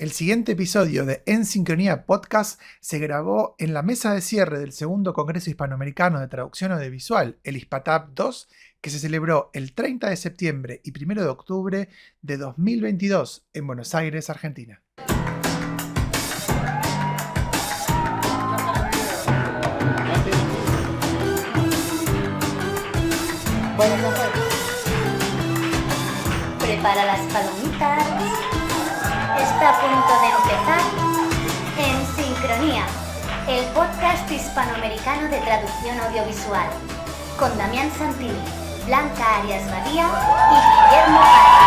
El siguiente episodio de En Sincronía Podcast se grabó en la mesa de cierre del segundo Congreso Hispanoamericano de Traducción Audiovisual, el HISPATAP 2, que se celebró el 30 de septiembre y 1 de octubre de 2022 en Buenos Aires, Argentina. Prepara las palomitas. Está a punto de empezar En Sincronía, el podcast hispanoamericano de traducción audiovisual, con Damián Santilli, Blanca Arias Badía y Guillermo Parra.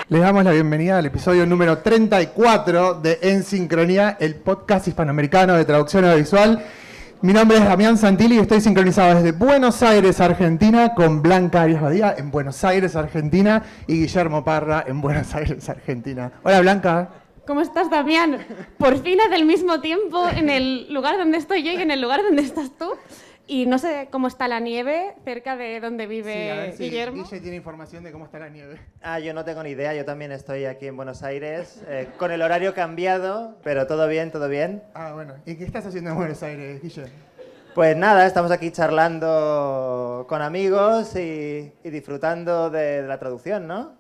Les damos la bienvenida al episodio número 34 de En Sincronía, el podcast hispanoamericano de traducción audiovisual. Mi nombre es Damián Santilli y estoy sincronizado desde Buenos Aires, Argentina, con Blanca Arias Badía en Buenos Aires, Argentina, y Guillermo Parra en Buenos Aires, Argentina. Hola, Blanca. ¿Cómo estás, Damián? Por fin al mismo tiempo en el lugar donde estoy yo y en el lugar donde estás tú. Y no sé cómo está la nieve cerca de donde vive Guillermo. Guille tiene información de cómo está la nieve. Yo no tengo ni idea, yo también estoy aquí en Buenos Aires, con el horario cambiado, pero todo bien, todo bien. Bueno. ¿Y qué estás haciendo en Buenos Aires, Guille? Pues nada, estamos aquí charlando con amigos y disfrutando de la traducción, ¿no?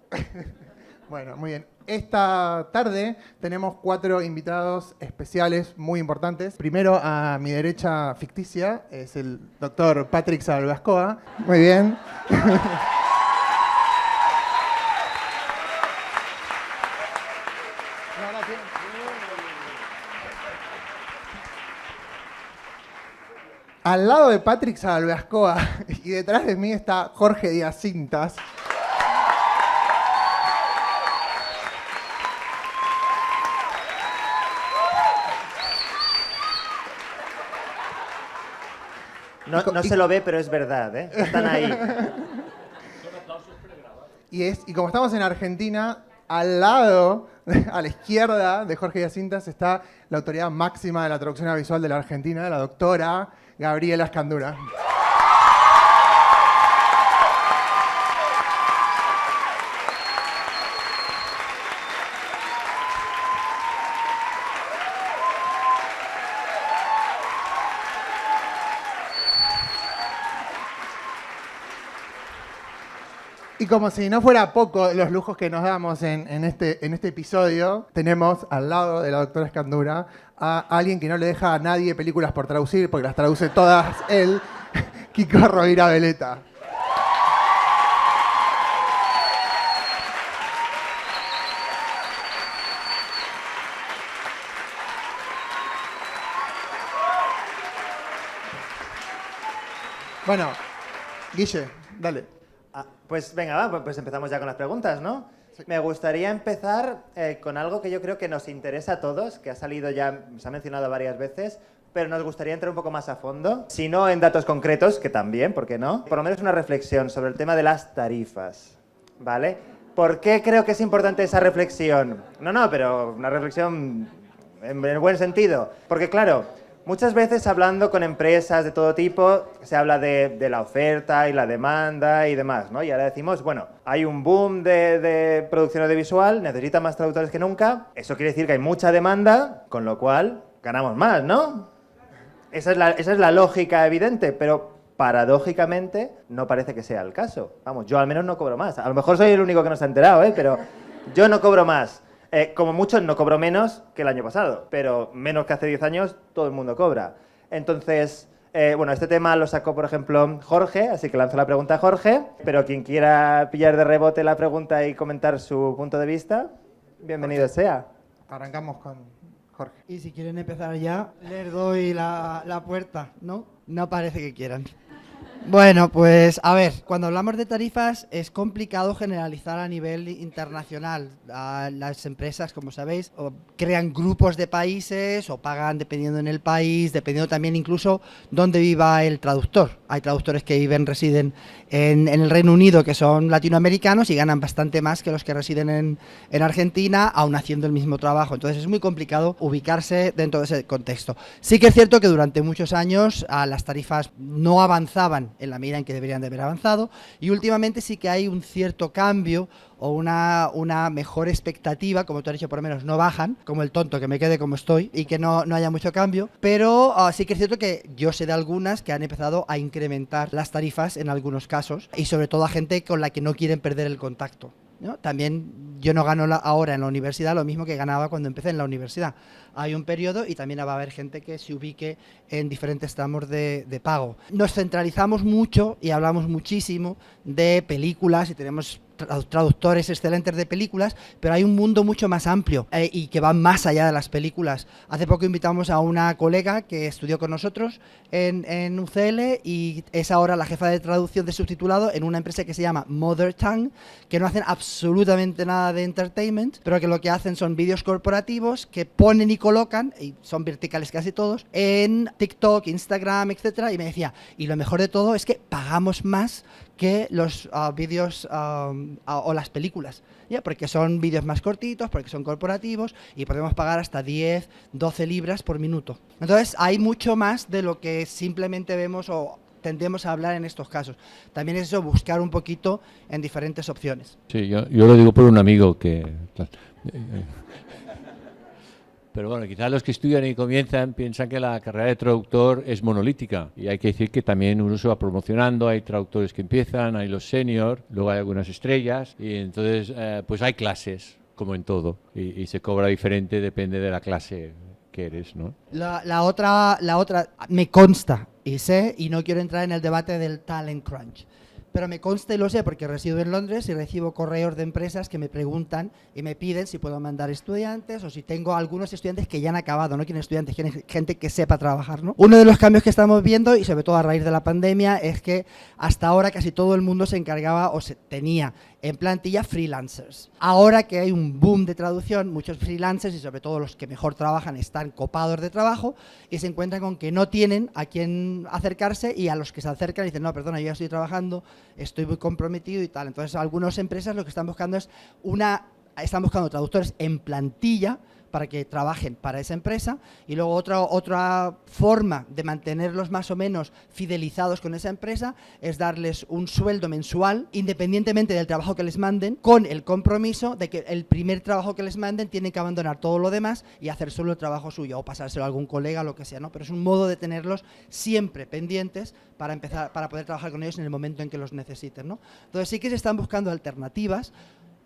Bueno, muy bien. Esta tarde tenemos 4 invitados especiales muy importantes. Primero, a mi derecha ficticia, es el doctor Patrick Salvascoa. Muy bien. Al lado de Patrick Salvascoa y detrás de mí está Jorge Díaz Cintas. No se lo ve, pero es verdad, ¿eh? Están ahí. Y como estamos en Argentina, al lado, a la izquierda de Jorge Díaz Cintas, está la autoridad máxima de la traducción audiovisual de la Argentina, la doctora Gabriela Escandura. Y como si no fuera poco los lujos que nos damos en este episodio, tenemos al lado de la doctora Escandura a alguien que no le deja a nadie películas por traducir, porque las traduce todas él, Kiko Rovira Veleta. Bueno, Guille, dale. Pues venga, pues empezamos ya con las preguntas, ¿no? Sí. Me gustaría empezar con algo que yo creo que nos interesa a todos, que ha salido ya, se ha mencionado varias veces, pero nos gustaría entrar un poco más a fondo, si no en datos concretos, que también, ¿por qué no? Por lo menos una reflexión sobre el tema de las tarifas, ¿vale? ¿Por qué creo que es importante esa reflexión? No, pero una reflexión en el buen sentido, porque claro, muchas veces hablando con empresas de todo tipo, se habla de la oferta y la demanda y demás, ¿no? Y ahora decimos, bueno, hay un boom de producción audiovisual, necesita más traductores que nunca, eso quiere decir que hay mucha demanda, con lo cual ganamos más, ¿no? Esa es la lógica evidente, pero paradójicamente no parece que sea el caso. Vamos, yo al menos no cobro más. A lo mejor soy el único que no se ha enterado, pero yo no cobro más. Como mucho no cobro menos que el año pasado, pero menos que hace 10 años todo el mundo cobra. Entonces, este tema lo sacó, por ejemplo, Jorge, así que lanzo la pregunta a Jorge, pero quien quiera pillar de rebote la pregunta y comentar su punto de vista, bienvenido sea. Arrancamos con Jorge. Y si quieren empezar ya, les doy la puerta, ¿no? No parece que quieran. Bueno, pues a ver, cuando hablamos de tarifas es complicado generalizar a nivel internacional. Las empresas, como sabéis, o crean grupos de países o pagan dependiendo en el país, dependiendo también incluso dónde viva el traductor. Hay traductores que residen en el Reino Unido que son latinoamericanos y ganan bastante más que los que residen en Argentina, aún haciendo el mismo trabajo. Entonces es muy complicado ubicarse dentro de ese contexto. Sí que es cierto que durante muchos años las tarifas no avanzaban en la medida en que deberían de haber avanzado, y últimamente sí que hay un cierto cambio o una mejor expectativa, como tú has dicho, por lo menos no bajan, como el tonto, que me quede como estoy y que no haya mucho cambio, pero sí que es cierto que yo sé de algunas que han empezado a incrementar las tarifas en algunos casos, y sobre todo a gente con la que no quieren perder el contacto, ¿no? También yo no gano ahora en la universidad lo mismo que ganaba cuando empecé en la universidad. Hay un periodo y también va a haber gente que se ubique en diferentes tramos de pago. Nos centralizamos mucho y hablamos muchísimo de películas y tenemos traductores excelentes de películas, pero hay un mundo mucho más amplio y que va más allá de las películas. Hace poco invitamos a una colega que estudió con nosotros en UCL y es ahora la jefa de traducción de subtitulado en una empresa que se llama Mother Tongue, que no hacen absolutamente nada de entertainment, pero que lo que hacen son vídeos corporativos que ponen y colocan, y son verticales casi todos, en TikTok, Instagram, etcétera, y me decía, y lo mejor de todo es que pagamos más que los vídeos o las películas, ¿ya? Porque son vídeos más cortitos, porque son corporativos y podemos pagar hasta 10, 12 libras por minuto. Entonces hay mucho más de lo que simplemente vemos o tendemos a hablar en estos casos. También es eso, buscar un poquito en diferentes opciones. Sí, yo lo digo por un amigo que... Pero bueno, quizás los que estudian y comienzan piensan que la carrera de traductor es monolítica y hay que decir que también uno se va promocionando, hay traductores que empiezan, hay los senior, luego hay algunas estrellas y entonces pues hay clases, como en todo, y se cobra diferente, depende de la clase que eres, ¿no? La otra me consta y sé, y no quiero entrar en el debate del talent crunch, pero me consta y lo sé porque resido en Londres y recibo correos de empresas que me preguntan y me piden si puedo mandar estudiantes o si tengo algunos estudiantes que ya han acabado, no quieren estudiantes, quieren gente que sepa trabajar, ¿no? Uno de los cambios que estamos viendo, y sobre todo a raíz de la pandemia, es que hasta ahora casi todo el mundo se encargaba o se tenía en plantilla freelancers. Ahora que hay un boom de traducción, muchos freelancers y sobre todo los que mejor trabajan están copados de trabajo y se encuentran con que no tienen a quién acercarse y a los que se acercan dicen, no, perdona, yo ya estoy trabajando, estoy muy comprometido y tal. Entonces, algunas empresas lo que están buscando es están buscando traductores en plantilla para que trabajen para esa empresa y luego otra forma de mantenerlos más o menos fidelizados con esa empresa es darles un sueldo mensual independientemente del trabajo que les manden, con el compromiso de que el primer trabajo que les manden tienen que abandonar todo lo demás y hacer solo el trabajo suyo o pasárselo a algún colega, lo que sea, ¿no? Pero es un modo de tenerlos siempre pendientes para poder trabajar con ellos en el momento en que los necesiten, ¿no? Entonces sí que se están buscando alternativas.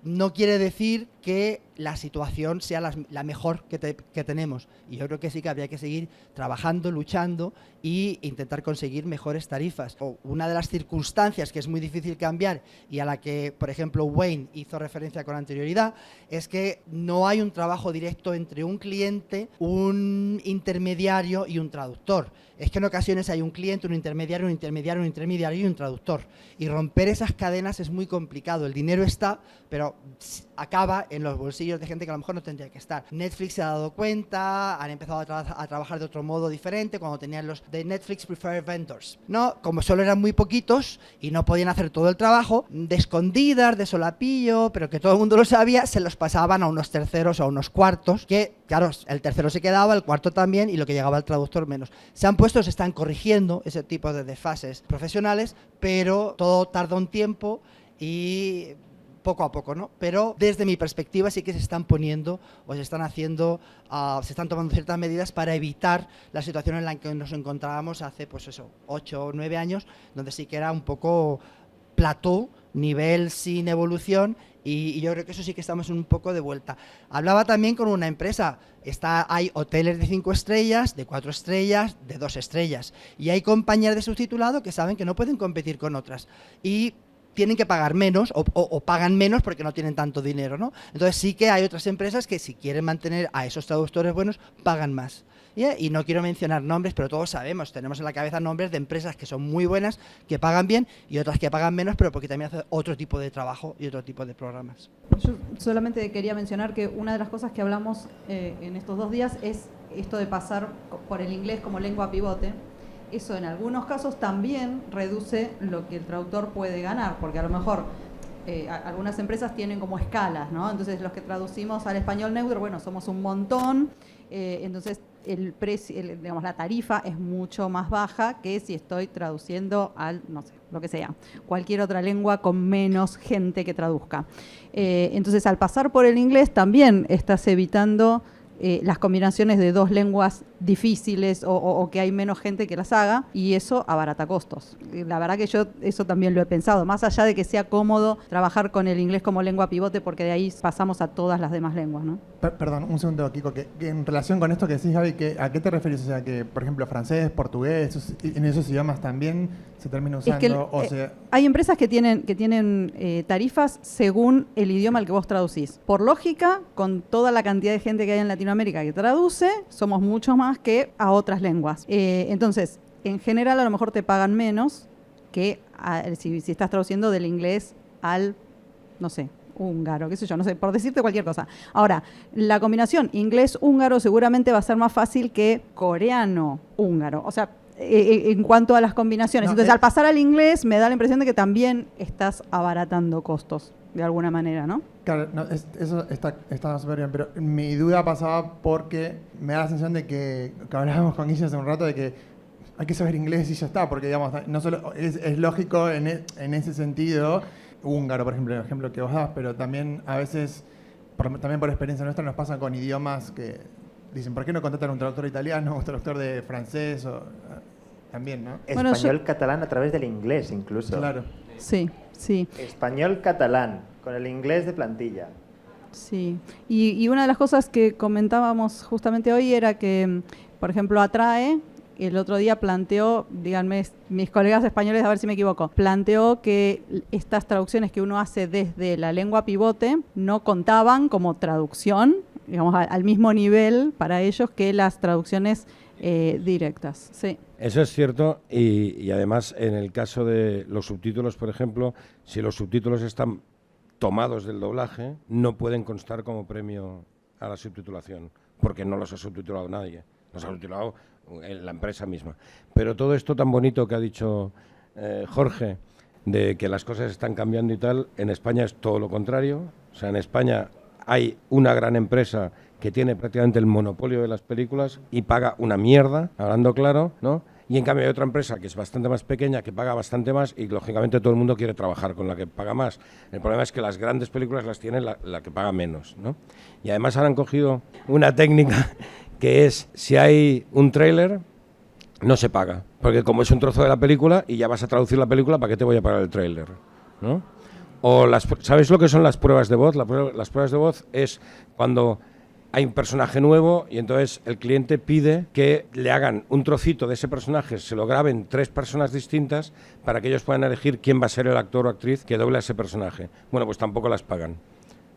No quiere decir que la situación sea la mejor que tenemos. Y yo creo que sí que habría que seguir trabajando, luchando e intentar conseguir mejores tarifas. Una de las circunstancias que es muy difícil cambiar y a la que, por ejemplo, Wayne hizo referencia con anterioridad, es que no hay un trabajo directo entre un cliente, un intermediario y un traductor. Es que en ocasiones hay un cliente, un intermediario, un intermediario, un intermediario y un traductor. Y romper esas cadenas es muy complicado. El dinero está, pero acaba en los bolsillos de gente que a lo mejor no tendría que estar. Netflix se ha dado cuenta, han empezado a trabajar de otro modo diferente cuando tenían los de Netflix Preferred Vendors. No, como solo eran muy poquitos y no podían hacer todo el trabajo, de escondidas, de solapillo, pero que todo el mundo lo sabía, se los pasaban a unos terceros o a unos cuartos, que claro, el tercero se quedaba, el cuarto también y lo que llegaba al traductor menos. Se están corrigiendo ese tipo de desfases profesionales, pero todo tarda un tiempo y poco a poco, ¿no? Pero desde mi perspectiva sí que se están poniendo o se están haciendo, se están tomando ciertas medidas para evitar la situación en la que nos encontrábamos hace, pues eso, 8 o 9 años, donde sí que era un poco plató, nivel sin evolución, y yo creo que eso sí que estamos un poco de vuelta. Hablaba también con una empresa, hay hoteles de 5 estrellas, de 4 estrellas, de 2 estrellas, y hay compañías de subtitulado que saben que no pueden competir con otras, y tienen que pagar menos o pagan menos porque no tienen tanto dinero, ¿no? Entonces sí que hay otras empresas que si quieren mantener a esos traductores buenos, pagan más. Y no quiero mencionar nombres, pero todos sabemos, tenemos en la cabeza nombres de empresas que son muy buenas, que pagan bien, y otras que pagan menos, pero porque también hacen otro tipo de trabajo y otro tipo de programas. Yo solamente quería mencionar que una de las cosas que hablamos en estos 2 días es esto de pasar por el inglés como lengua pivote. Eso en algunos casos también reduce lo que el traductor puede ganar, porque a lo mejor algunas empresas tienen como escalas, ¿no? Entonces los que traducimos al español neutro, bueno, somos un montón, entonces el precio, digamos, la tarifa es mucho más baja que si estoy traduciendo al, no sé, lo que sea, cualquier otra lengua con menos gente que traduzca. Entonces, al pasar por el inglés también estás evitando las combinaciones de dos lenguas difíciles o que hay menos gente que las haga, y eso abarata costos. La verdad que yo eso también lo he pensado, más allá de que sea cómodo trabajar con el inglés como lengua pivote, porque de ahí pasamos a todas las demás lenguas, ¿no? Perdón, un segundo, Kiko, que en relación con esto que decís, Gaby, ¿a qué te refieres? O sea, que, por ejemplo, francés, portugués, en esos idiomas también se termina usando, es que hay empresas que tienen tarifas según el idioma al que vos traducís. Por lógica, con toda la cantidad de gente que hay en Latinoamérica que traduce, somos muchos más que a otras lenguas. Entonces, en general, a lo mejor te pagan menos que si estás traduciendo del inglés al, no sé, húngaro, qué sé yo, no sé, por decirte cualquier cosa. Ahora, la combinación inglés-húngaro seguramente va a ser más fácil que coreano-húngaro. O sea, en cuanto a las combinaciones. No, entonces, al pasar al inglés, me da la impresión de que también estás abaratando costos, de alguna manera, ¿no? Claro, no, eso está súper bien, pero mi duda pasaba porque me da la sensación de que hablábamos con Guille hace un rato de que hay que saber inglés y ya está, porque digamos, no solo es lógico en ese sentido, húngaro, por ejemplo, el ejemplo que vos das, pero también a veces, también por experiencia nuestra, nos pasa con idiomas que dicen, ¿por qué no contratan un traductor italiano, un traductor de francés? También, ¿no? Español-catalán a través del inglés, incluso. Claro. Sí, sí. Español-catalán, con el inglés de plantilla. Sí, y una de las cosas que comentábamos justamente hoy era que, por ejemplo, Atrae, el otro día planteó, díganme mis colegas españoles a ver si me equivoco, planteó que estas traducciones que uno hace desde la lengua pivote no contaban como traducción, digamos, al mismo nivel para ellos que las traducciones directas. Sí. Eso es cierto, y además en el caso de los subtítulos, por ejemplo, si los subtítulos están tomados del doblaje, no pueden constar como premio a la subtitulación, porque no los ha subtitulado nadie, los ha subtitulado la empresa misma. Pero todo esto tan bonito que ha dicho Jorge, de que las cosas están cambiando y tal, en España es todo lo contrario. O sea, en España hay una gran empresa que tiene prácticamente el monopolio de las películas y paga una mierda, hablando claro, ¿no? Y en cambio hay otra empresa que es bastante más pequeña, que paga bastante más y lógicamente todo el mundo quiere trabajar con la que paga más. El problema es que las grandes películas las tiene la que paga menos, ¿no? Y además ahora han cogido una técnica que es, si hay un tráiler, no se paga. Porque como es un trozo de la película y ya vas a traducir la película, ¿para qué te voy a pagar el tráiler? ¿No? O ¿sabéis lo que son las pruebas de voz? Las pruebas de voz es cuando hay un personaje nuevo y entonces el cliente pide que le hagan un trocito de ese personaje, se lo graben 3 personas distintas para que ellos puedan elegir quién va a ser el actor o actriz que doble a ese personaje. Bueno, pues tampoco las pagan.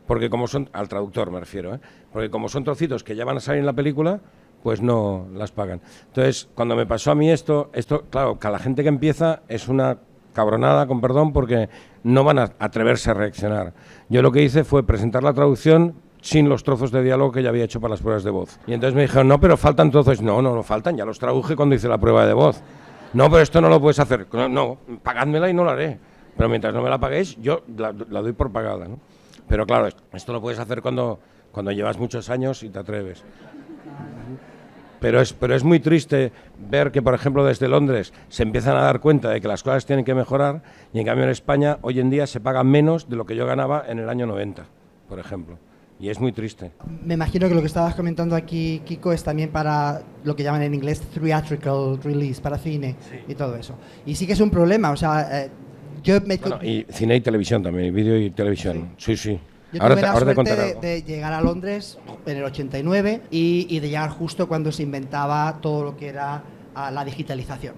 Porque como son, al traductor me refiero, porque como son trocitos que ya van a salir en la película, pues no las pagan. Entonces, cuando me pasó a mí esto, claro, que a la gente que empieza es una cabronada, con perdón, porque no van a atreverse a reaccionar. Yo lo que hice fue presentar la traducción sin los trozos de diálogo que ya había hecho para las pruebas de voz. Y entonces me dijeron, no, pero faltan trozos. No faltan, ya los traduje cuando hice la prueba de voz. No, pero esto no lo puedes hacer. No, pagádmela y no lo haré. Pero mientras no me la paguéis, yo la doy por pagada, ¿no? Pero claro, esto lo puedes hacer cuando llevas muchos años y te atreves. Pero es muy triste ver que, por ejemplo, desde Londres se empiezan a dar cuenta de que las cosas tienen que mejorar y en cambio en España hoy en día se paga menos de lo que yo ganaba en el año 90, por ejemplo. Y es muy triste. Me imagino que lo que estabas comentando aquí, Kiko, es también para lo que llaman en inglés theatrical release, para cine, sí, y todo eso. Y sí que es un problema, o sea, y cine y televisión también, y vídeo y televisión, sí. Yo tuve la suerte de llegar a Londres en el 89 y de llegar justo cuando se inventaba todo lo que era la digitalización.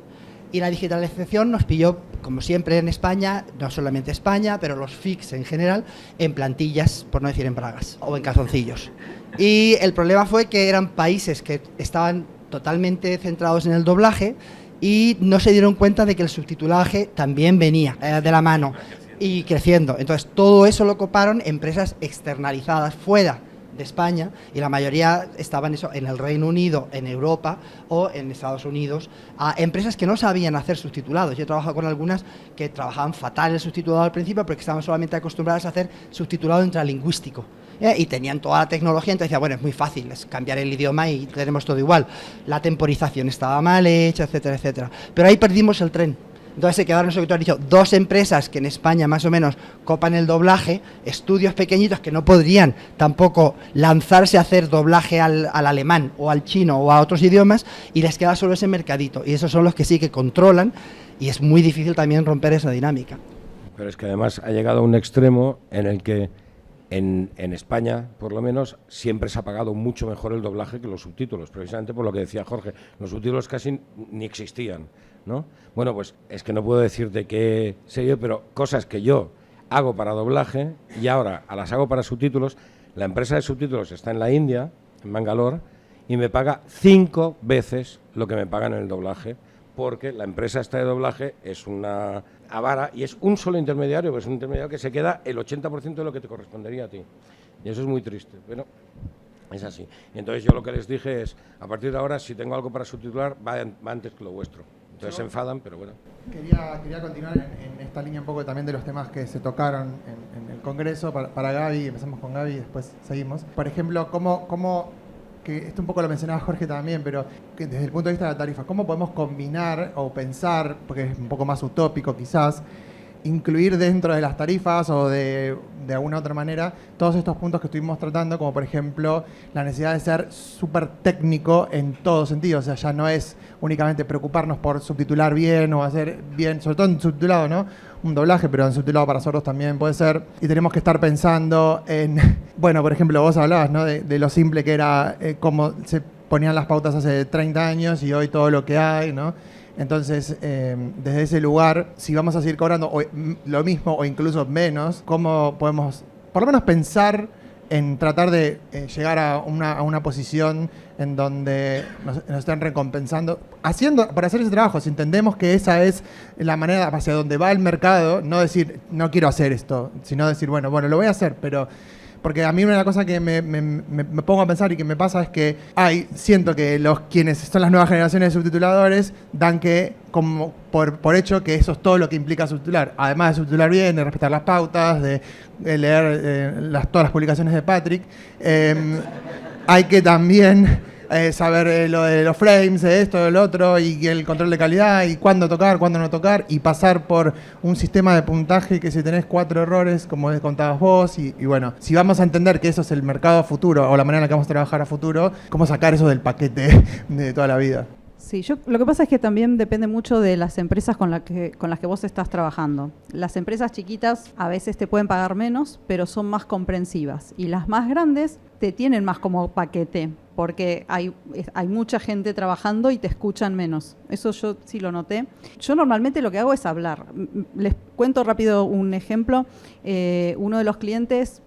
Y la digitalización nos pilló, como siempre en España, no solamente España, pero los FICs en general, en plantillas, por no decir en bragas, o en calzoncillos. Y el problema fue que eran países que estaban totalmente centrados en el doblaje y no se dieron cuenta de que el subtitulaje también venía de la mano y creciendo. Entonces, todo eso lo coparon empresas externalizadas fuera de España, y la mayoría estaban en el Reino Unido, en Europa o en Estados Unidos, a empresas que no sabían hacer subtitulados. Yo he trabajado con algunas que trabajaban fatal el subtitulado al principio porque estaban solamente acostumbradas a hacer subtitulado intralingüístico. Y tenían toda la tecnología, entonces decía, bueno, es muy fácil, es cambiar el idioma y tenemos todo igual. La temporización estaba mal hecha, etcétera, etcétera. Pero ahí perdimos el tren. Entonces se quedaron, eso que tú has dicho, 2 empresas que en España más o menos copan el doblaje, estudios pequeñitos que no podrían tampoco lanzarse a hacer doblaje al alemán o al chino o a otros idiomas, y les queda solo ese mercadito. Y esos son los que sí que controlan, y es muy difícil también romper esa dinámica. Pero es que además ha llegado a un extremo en el que en España, por lo menos, siempre se ha pagado mucho mejor el doblaje que los subtítulos, precisamente por lo que decía Jorge. Los subtítulos casi ni existían, ¿no? Bueno, pues es que no puedo decirte qué sé yo, pero cosas que yo hago para doblaje y ahora las hago para subtítulos. La empresa de subtítulos está en la India, en Bangalore, y me paga 5 veces lo que me pagan en el doblaje, porque la empresa esta de doblaje es una avara y es un solo intermediario, pues un intermediario que se queda el 80% de lo que te correspondería a ti. Y eso es muy triste, pero es así. Y entonces yo lo que les dije es, a partir de ahora, si tengo algo para subtitular, va antes que lo vuestro. Entonces se enfadan, pero bueno. Quería continuar en esta línea un poco también de los temas que se tocaron en el Congreso. Para Gaby, empezamos con Gaby y después seguimos. Por ejemplo, que esto un poco lo mencionaba Jorge también, pero que desde el punto de vista de la tarifa, ¿cómo podemos combinar o pensar, porque es un poco más utópico quizás, incluir dentro de las tarifas o de alguna otra manera todos estos puntos que estuvimos tratando, como por ejemplo la necesidad de ser súper técnico en todo sentido? O sea, ya no es únicamente preocuparnos por subtitular bien o hacer bien, sobre todo en subtitulado, ¿no? Un doblaje, pero en subtitulado para sordos también puede ser. Y tenemos que estar pensando en, bueno, por ejemplo, vos hablabas, ¿no? de lo simple que era cómo se ponían las pautas hace 30 años y hoy todo lo que hay, ¿no? Entonces, desde ese lugar, si vamos a seguir cobrando lo mismo o incluso menos, ¿cómo podemos, por lo menos, pensar en tratar de llegar a una posición en donde nos estén recompensando, para hacer ese trabajo? Si entendemos que esa es la manera hacia donde va el mercado, no decir, no quiero hacer esto, sino decir, bueno, lo voy a hacer, pero... Porque a mí una cosa que me pongo a pensar y que me pasa es que siento que quienes son las nuevas generaciones de subtituladores dan que como por hecho que eso es todo lo que implica subtitular. Además de subtitular bien, de respetar las pautas, de leer todas las publicaciones de Patrick, hay que también saber lo de los frames, de esto, del otro, y el control de calidad, y cuándo tocar, cuándo no tocar, y pasar por un sistema de puntaje que si tenés 4 errores, como contabas vos, y bueno, si vamos a entender que eso es el mercado a futuro, o la manera en la que vamos a trabajar a futuro, ¿cómo sacar eso del paquete de toda la vida? Sí, lo que pasa es que también depende mucho de las empresas con las que vos estás trabajando. Las empresas chiquitas a veces te pueden pagar menos, pero son más comprensivas. Y las más grandes te tienen más como paquete, porque hay mucha gente trabajando y te escuchan menos. Eso yo sí lo noté. Yo normalmente lo que hago es hablar. Les cuento rápido un ejemplo. Uno de los clientes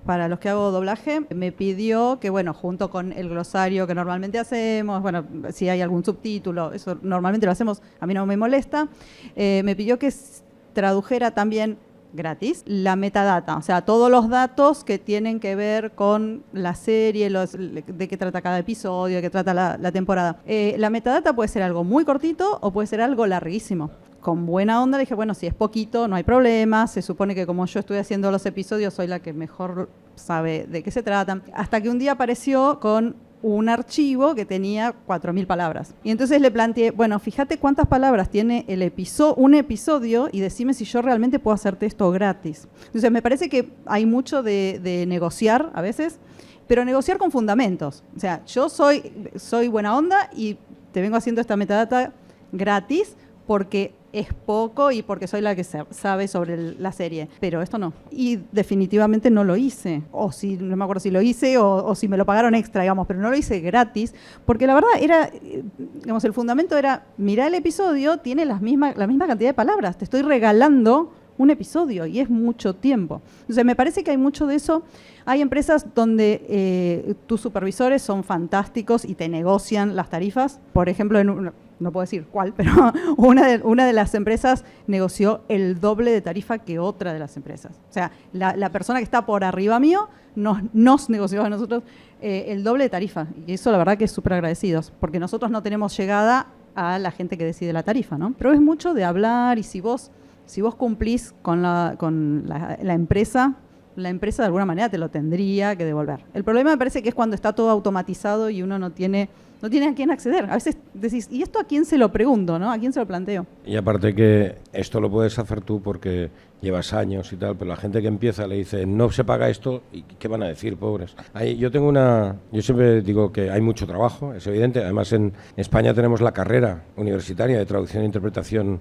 para los que hago doblaje me pidió que, bueno, junto con el glosario que normalmente hacemos, bueno, si hay algún subtítulo, eso normalmente lo hacemos, a mí no me molesta, me pidió que tradujera también gratis la metadata, o sea, todos los datos que tienen que ver con la serie, de qué trata cada episodio, de qué trata la temporada. La metadata puede ser algo muy cortito o puede ser algo larguísimo. Con buena onda le dije, bueno, si es poquito, no hay problema. Se supone que como yo estoy haciendo los episodios, soy la que mejor sabe de qué se tratan. Hasta que un día apareció con un archivo que tenía 4.000 palabras. Y entonces le planteé, bueno, fíjate cuántas palabras tiene un episodio y decime si yo realmente puedo hacerte esto gratis. Entonces me parece que hay mucho de negociar a veces, pero negociar con fundamentos. O sea, yo soy buena onda y te vengo haciendo esta metadata gratis porque es poco y porque soy la que sabe sobre la serie, pero esto no. Y definitivamente no lo hice, o si no me acuerdo si lo hice o si me lo pagaron extra, digamos, pero no lo hice gratis, porque la verdad era, digamos, el fundamento era, mira el episodio, tiene la misma cantidad de palabras, te estoy regalando un episodio y es mucho tiempo. Entonces me parece que hay mucho de eso. Hay empresas donde tus supervisores son fantásticos y te negocian las tarifas. Por ejemplo, no puedo decir cuál, pero una de las empresas negoció el doble de tarifa que otra de las empresas. O sea, la persona que está por arriba mío nos negoció a nosotros el doble de tarifa. Y eso la verdad que es súper agradecidos, porque nosotros no tenemos llegada a la gente que decide la tarifa, ¿no? Pero es mucho de hablar y si vos cumplís con la empresa, la empresa de alguna manera te lo tendría que devolver. El problema me parece que es cuando está todo automatizado y uno no tiene a quién acceder. A veces decís, ¿y esto a quién se lo pregunto, no? ¿A quién se lo planteo? Y aparte que esto lo puedes hacer tú porque llevas años y tal, pero la gente que empieza le dice, no se paga esto, ¿y qué van a decir, pobres? Yo siempre digo que hay mucho trabajo, es evidente. Además, en España tenemos la carrera universitaria de traducción e interpretación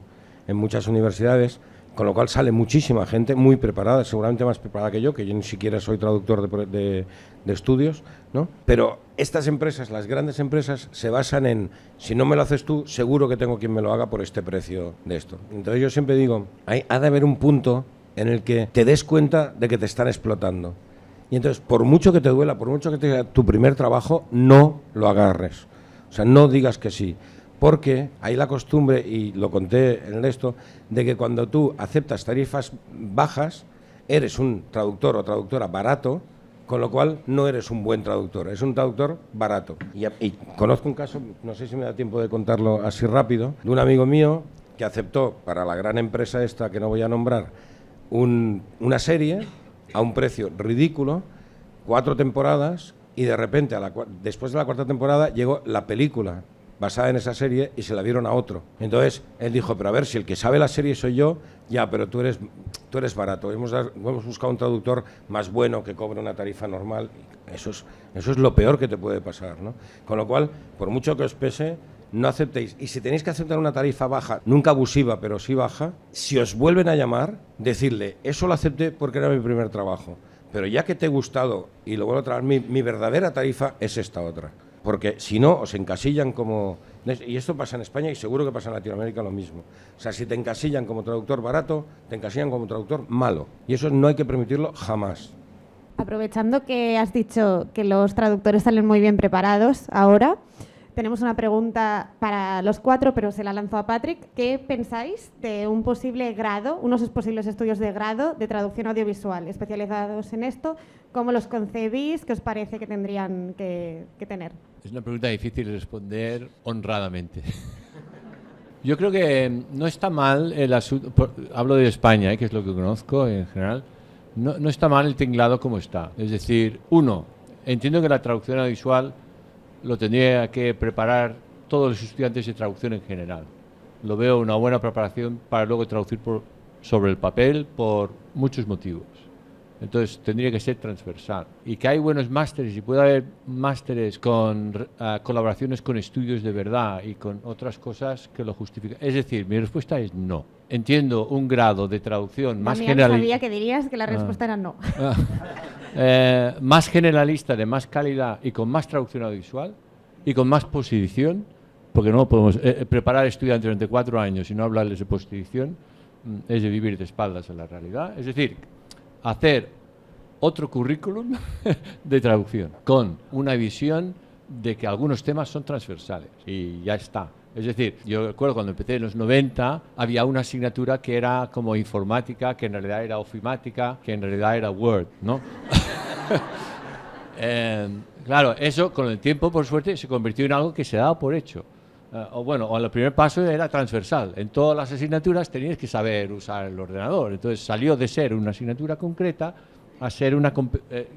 en muchas universidades, con lo cual sale muchísima gente muy preparada, seguramente más preparada que yo ni siquiera soy traductor de estudios, ¿no? Pero estas empresas, las grandes empresas, se basan en, si no me lo haces tú, seguro que tengo quien me lo haga por este precio de esto. Entonces yo siempre digo, ha de haber un punto en el que te des cuenta de que te están explotando. Y entonces, por mucho que te duela, por mucho que te diga tu primer trabajo, no lo agarres. O sea, no digas que sí. Porque hay la costumbre, y lo conté en esto, de que cuando tú aceptas tarifas bajas, eres un traductor o traductora barato, con lo cual no eres un buen traductor, es un traductor barato. Y conozco un caso, no sé si me da tiempo de contarlo así rápido, de un amigo mío que aceptó para la gran empresa esta, que no voy a nombrar, una serie a un precio ridículo, 4 temporadas, y de repente, después de la 4ª temporada, llegó la película basada en esa serie y se la dieron a otro. Entonces él dijo, pero a ver, si el que sabe la serie soy yo, ya, pero tú eres barato. Hemos buscado un traductor más bueno que cobre una tarifa normal. Eso es lo peor que te puede pasar, ¿no? Con lo cual, por mucho que os pese, no aceptéis. Y si tenéis que aceptar una tarifa baja, nunca abusiva, pero sí baja, si os vuelven a llamar, decirle, eso lo acepté porque era mi primer trabajo, pero ya que te he gustado y lo vuelvo a traer, mi verdadera tarifa es esta otra. Porque si no, os encasillan como... Y esto pasa en España y seguro que pasa en Latinoamérica lo mismo. O sea, si te encasillan como traductor barato, te encasillan como traductor malo. Y eso no hay que permitirlo jamás. Aprovechando que has dicho que los traductores salen muy bien preparados ahora, tenemos una pregunta para los 4, pero se la lanzo a Patrick. ¿Qué pensáis de un posible grado, unos posibles estudios de grado de traducción audiovisual especializados en esto? ¿Cómo los concebís? ¿Qué os parece que tendrían que tener? Es una pregunta difícil de responder honradamente. Yo creo que no está mal el asunto, hablo de España, que es lo que conozco en general, no está mal el tinglado como está. Es decir, entiendo que la traducción audiovisual lo tendría que preparar todos los estudiantes de traducción en general. Lo veo una buena preparación para luego traducir sobre el papel por muchos motivos. Entonces tendría que ser transversal. Y que hay buenos másteres y puede haber másteres con colaboraciones con estudios de verdad y con otras cosas que lo justifican. Es decir, mi respuesta es no. Entiendo un grado de traducción más generalista. Sabía que dirías que la respuesta era no. Más generalista, de más calidad y con más traducción audiovisual y con más posedición, porque no podemos preparar estudiantes durante 4 años y no hablarles de posedición, es de vivir de espaldas a la realidad. Es decir, hacer otro currículum de traducción con una visión de que algunos temas son transversales y ya está. Es decir, yo recuerdo cuando empecé en los 90 había una asignatura que era como informática, que en realidad era ofimática, que en realidad era Word, ¿no? Claro, eso con el tiempo, por suerte, se convirtió en algo que se daba por hecho. O el primer paso era transversal. En todas las asignaturas tenías que saber usar el ordenador. Entonces salió de ser una asignatura concreta a ser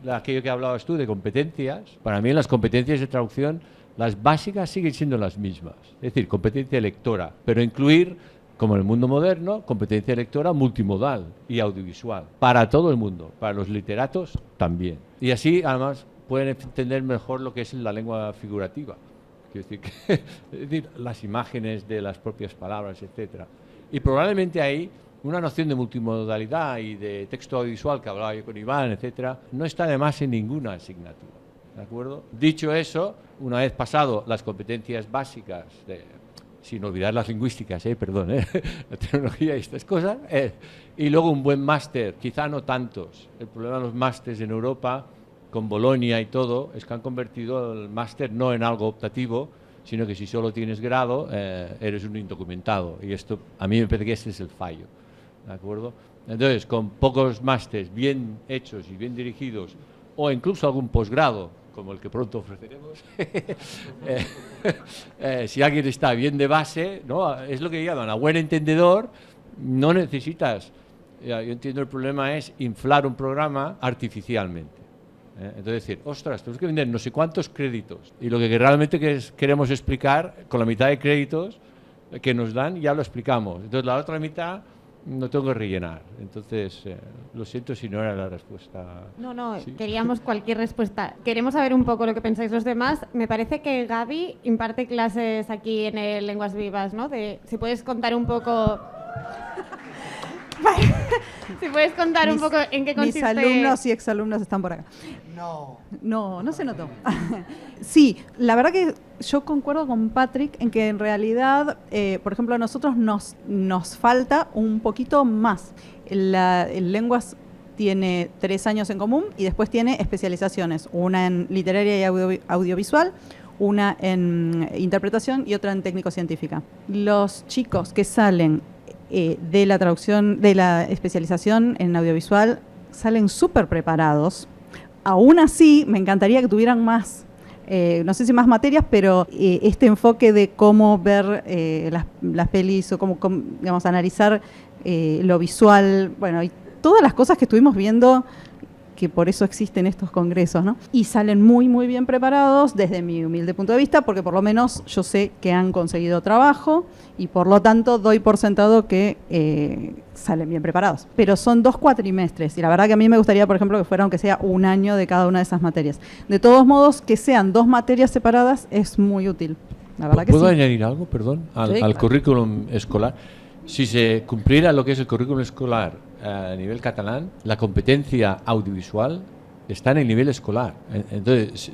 aquello que hablabas tú de competencias. Para mí las competencias de traducción, las básicas siguen siendo las mismas. Es decir, competencia lectora, pero incluir, como en el mundo moderno, competencia lectora multimodal y audiovisual. Para todo el mundo, para los literatos también. Y así, además, pueden entender mejor lo que es la lengua figurativa. Es decir, las imágenes de las propias palabras, etcétera. Y probablemente ahí una noción de multimodalidad y de texto audiovisual que hablaba yo con Iván, etcétera, no está de más en ninguna asignatura. ¿De acuerdo? Dicho eso, una vez pasado las competencias básicas, sin olvidar las lingüísticas, la tecnología y estas cosas, y luego un buen máster, quizá no tantos. El problema de los másters en Europa, con Bolonia y todo, es que han convertido el máster no en algo optativo, sino que si solo tienes grado, eres un indocumentado. Y esto, a mí me parece que ese es el fallo. ¿De acuerdo? Entonces, con pocos másters bien hechos y bien dirigidos, o incluso algún posgrado, como el que pronto ofreceremos, si alguien está bien de base, ¿no? Es lo que llaman a buen entendedor, no necesitas yo entiendo el problema es inflar un programa artificialmente. Entonces decir, ostras, tenemos que vender no sé cuántos créditos y lo que realmente queremos explicar con la mitad de créditos que nos dan ya lo explicamos. Entonces la otra mitad no tengo que rellenar. Entonces, lo siento si no era la respuesta. No, Sí. queríamos cualquier respuesta. Queremos saber un poco lo que pensáis los demás. Me parece que Gaby imparte clases aquí en el Lenguas Vivas, ¿no? Si puedes contar un poco... si puedes contar un poco en qué consiste... Mis alumnos y exalumnos están por acá. No se notó. Sí, la verdad que yo concuerdo con Patrick en que en realidad, por ejemplo, a nosotros nos falta un poquito más. El Lenguas tiene 3 años en común y después tiene especializaciones, una en literaria y audiovisual, una en interpretación y otra en técnico-científica. Los chicos que salen de la traducción, de la especialización en audiovisual, salen súper preparados. Aún así, me encantaría que tuvieran más, no sé si más materias, pero este enfoque de cómo ver las pelis o cómo digamos, analizar lo visual, bueno, y todas las cosas que estuvimos viendo, que por eso existen estos congresos, ¿no? Y salen muy, muy bien preparados desde mi humilde punto de vista, porque por lo menos yo sé que han conseguido trabajo y por lo tanto doy por sentado que salen bien preparados. Pero son 2 cuatrimestres y la verdad que a mí me gustaría, por ejemplo, que fuera aunque sea 1 año de cada una de esas materias. De todos modos, que sean 2 materias separadas es muy útil. La verdad que ¿Puedo sí. añadir algo, perdón, al claro. currículum escolar? Si se cumpliera lo que es el currículum escolar a nivel catalán, la competencia audiovisual está en el nivel escolar. Entonces,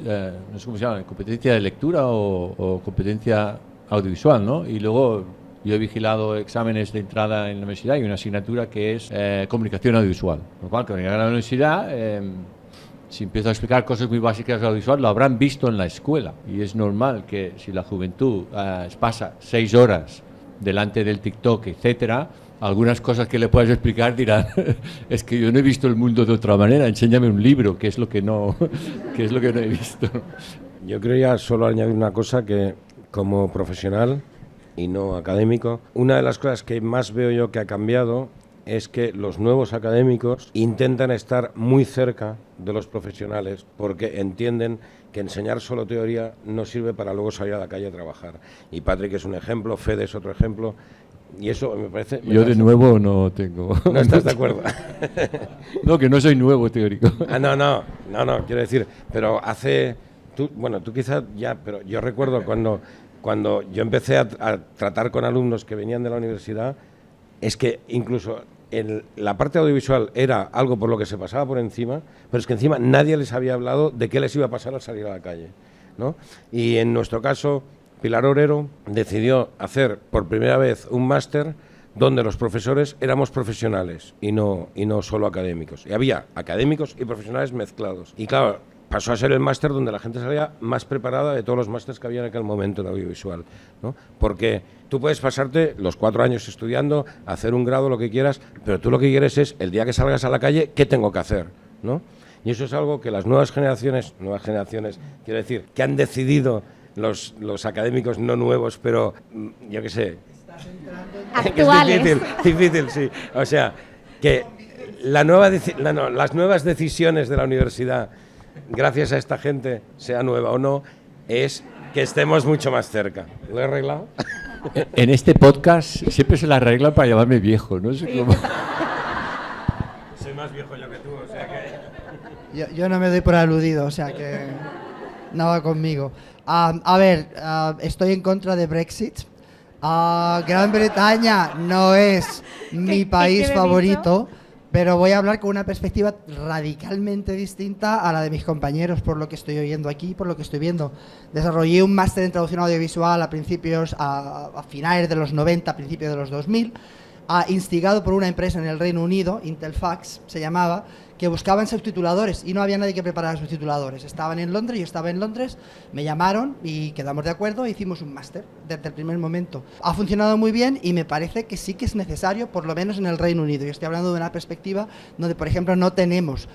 no sé cómo se llama, competencia de lectura o competencia audiovisual, ¿no? Y luego yo he vigilado exámenes de entrada en la universidad y una asignatura que es comunicación audiovisual. Lo cual, cuando llegan a la universidad, si empiezo a explicar cosas muy básicas de audiovisual, lo habrán visto en la escuela. Y es normal que si la juventud pasa 6 horas delante del TikTok, etcétera, algunas cosas que le puedas explicar dirán, es que yo no he visto el mundo de otra manera, enséñame un libro, que es lo que no he visto. Yo quería solo añadir una cosa que, como profesional y no académico, una de las cosas que más veo yo que ha cambiado es que los nuevos académicos intentan estar muy cerca de los profesionales porque entienden que enseñar solo teoría no sirve para luego salir a la calle a trabajar. Y Patrick es un ejemplo, Fede es otro ejemplo, y eso me parece... Yo de nuevo no tengo... ¿No estás de acuerdo? No, que no soy nuevo teórico. No, quiero decir, pero tú quizás ya, pero yo recuerdo cuando yo empecé a tratar con alumnos que venían de la universidad, es que incluso la parte audiovisual era algo por lo que se pasaba por encima, pero es que encima nadie les había hablado de qué les iba a pasar al salir a la calle, ¿no? Y en nuestro caso, Pilar Orero decidió hacer por primera vez un máster donde los profesores éramos profesionales y no solo académicos. Y había académicos y profesionales mezclados. Y claro, pasó a ser el máster donde la gente salía más preparada de todos los másters que había en aquel momento en audiovisual, ¿no? Porque tú puedes pasarte los 4 años estudiando, hacer un grado, lo que quieras, pero tú lo que quieres es, el día que salgas a la calle, ¿qué tengo que hacer?, ¿no? Y eso es algo que las nuevas generaciones, quiero decir, que han decidido los académicos no nuevos, pero yo qué sé... Actuales. Que es difícil, sí. O sea, que las nuevas decisiones de la universidad, gracias a esta gente, sea nueva o no, es que estemos mucho más cerca. ¿Lo he arreglado? En este podcast siempre se la arregla para llamarme viejo, ¿no? Soy más viejo yo que tú, o sea que... Yo no me doy por aludido, o sea que no va conmigo. A ver, estoy en contra de Brexit. Gran Bretaña no es mi país qué favorito, pero voy a hablar con una perspectiva radicalmente distinta a la de mis compañeros, por lo que estoy oyendo aquí, por lo que estoy viendo. Desarrollé un máster en traducción audiovisual a finales de los 90, principios de los 2000, instigado por una empresa en el Reino Unido, Intelfax se llamaba, que buscaban subtituladores y no había nadie que preparara subtituladores. Estaban en Londres, yo estaba en Londres, me llamaron y quedamos de acuerdo e hicimos un máster desde el primer momento. Ha funcionado muy bien y me parece que sí que es necesario, por lo menos en el Reino Unido. Yo estoy hablando de una perspectiva donde, por ejemplo, no tenemos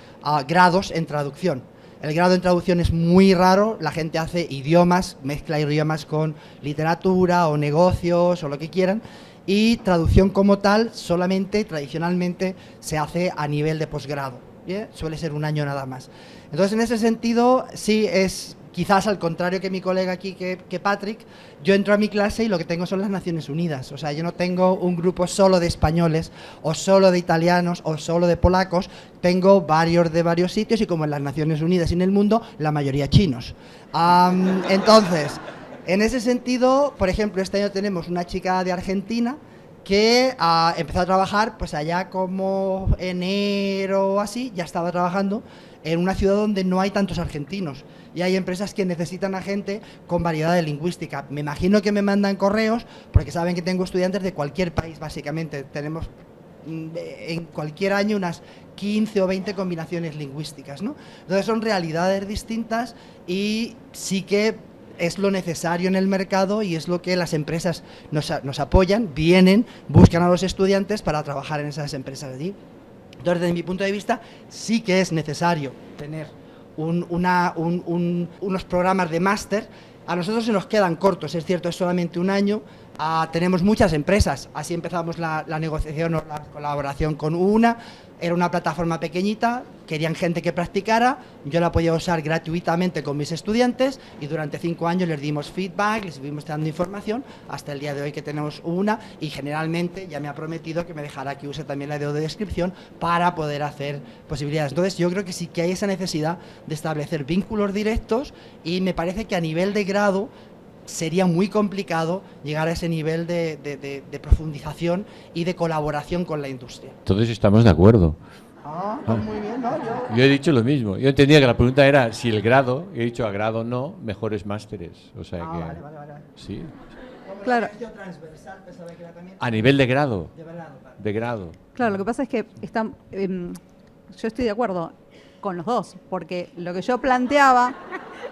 grados en traducción. El grado en traducción es muy raro, la gente hace idiomas, mezcla idiomas con literatura o negocios o lo que quieran, y traducción como tal solamente, tradicionalmente, se hace a nivel de posgrado. ¿Bien? Suele ser un año nada más. Entonces, en ese sentido, sí es quizás al contrario que mi colega aquí, que Patrick, yo entro a mi clase y lo que tengo son las Naciones Unidas. O sea, yo no tengo un grupo solo de españoles, o solo de italianos, o solo de polacos. Tengo varios de varios sitios y como en las Naciones Unidas y en el mundo, la mayoría chinos. Entonces, en ese sentido, por ejemplo, este año tenemos una chica de Argentina que empezó a trabajar, pues allá como enero o así, ya estaba trabajando en una ciudad donde no hay tantos argentinos y hay empresas que necesitan a gente con variedad de lingüística. Me imagino que me mandan correos porque saben que tengo estudiantes de cualquier país, básicamente. Tenemos en cualquier año unas 15 o 20 combinaciones lingüísticas, ¿no? Entonces son realidades distintas y sí que es lo necesario en el mercado y es lo que las empresas nos apoyan, vienen, buscan a los estudiantes para trabajar en esas empresas allí. Entonces, desde mi punto de vista, sí que es necesario tener unos programas de máster. A nosotros se nos quedan cortos, es cierto, es solamente un año. Tenemos muchas empresas, así empezamos la negociación o la colaboración con una. Era una plataforma pequeñita, querían gente que practicara, yo la podía usar gratuitamente con mis estudiantes y durante 5 años les dimos feedback, les fuimos dando información hasta el día de hoy que tenemos una y generalmente ya me ha prometido que me dejará que use también la de descripción para poder hacer posibilidades. Entonces yo creo que sí que hay esa necesidad de establecer vínculos directos y me parece que a nivel de grado sería muy complicado llegar a ese nivel de profundización y de colaboración con la industria. Entonces estamos de acuerdo. Pues muy bien, ¿no? Yo he dicho lo mismo. Yo entendía que la pregunta era si el grado, y he dicho a grado no, mejores másteres. O sea que... Vale. Sí. Claro. A nivel de grado. De grado. Claro, lo que pasa es que yo estoy de acuerdo con los dos, porque lo que yo planteaba...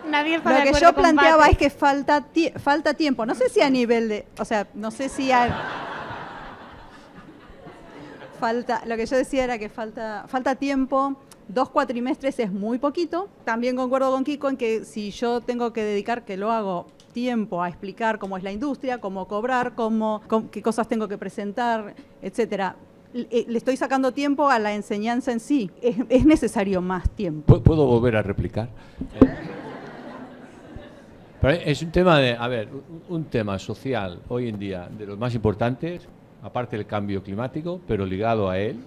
Nadie está Lo de que acuerdo yo con planteaba Patrick. es que falta tiempo. No sé si a nivel de... O sea, no sé si lo que yo decía era que falta tiempo. 2 cuatrimestres es muy poquito. También concuerdo con Kiko en que si yo tengo que dedicar, que lo hago, tiempo a explicar cómo es la industria, cómo cobrar, qué cosas tengo que presentar, etcétera, le estoy sacando tiempo a la enseñanza en sí. Es necesario más tiempo. ¿Puedo volver a replicar? Pero es un tema un tema social hoy en día de los más importantes, aparte del cambio climático, pero ligado a él,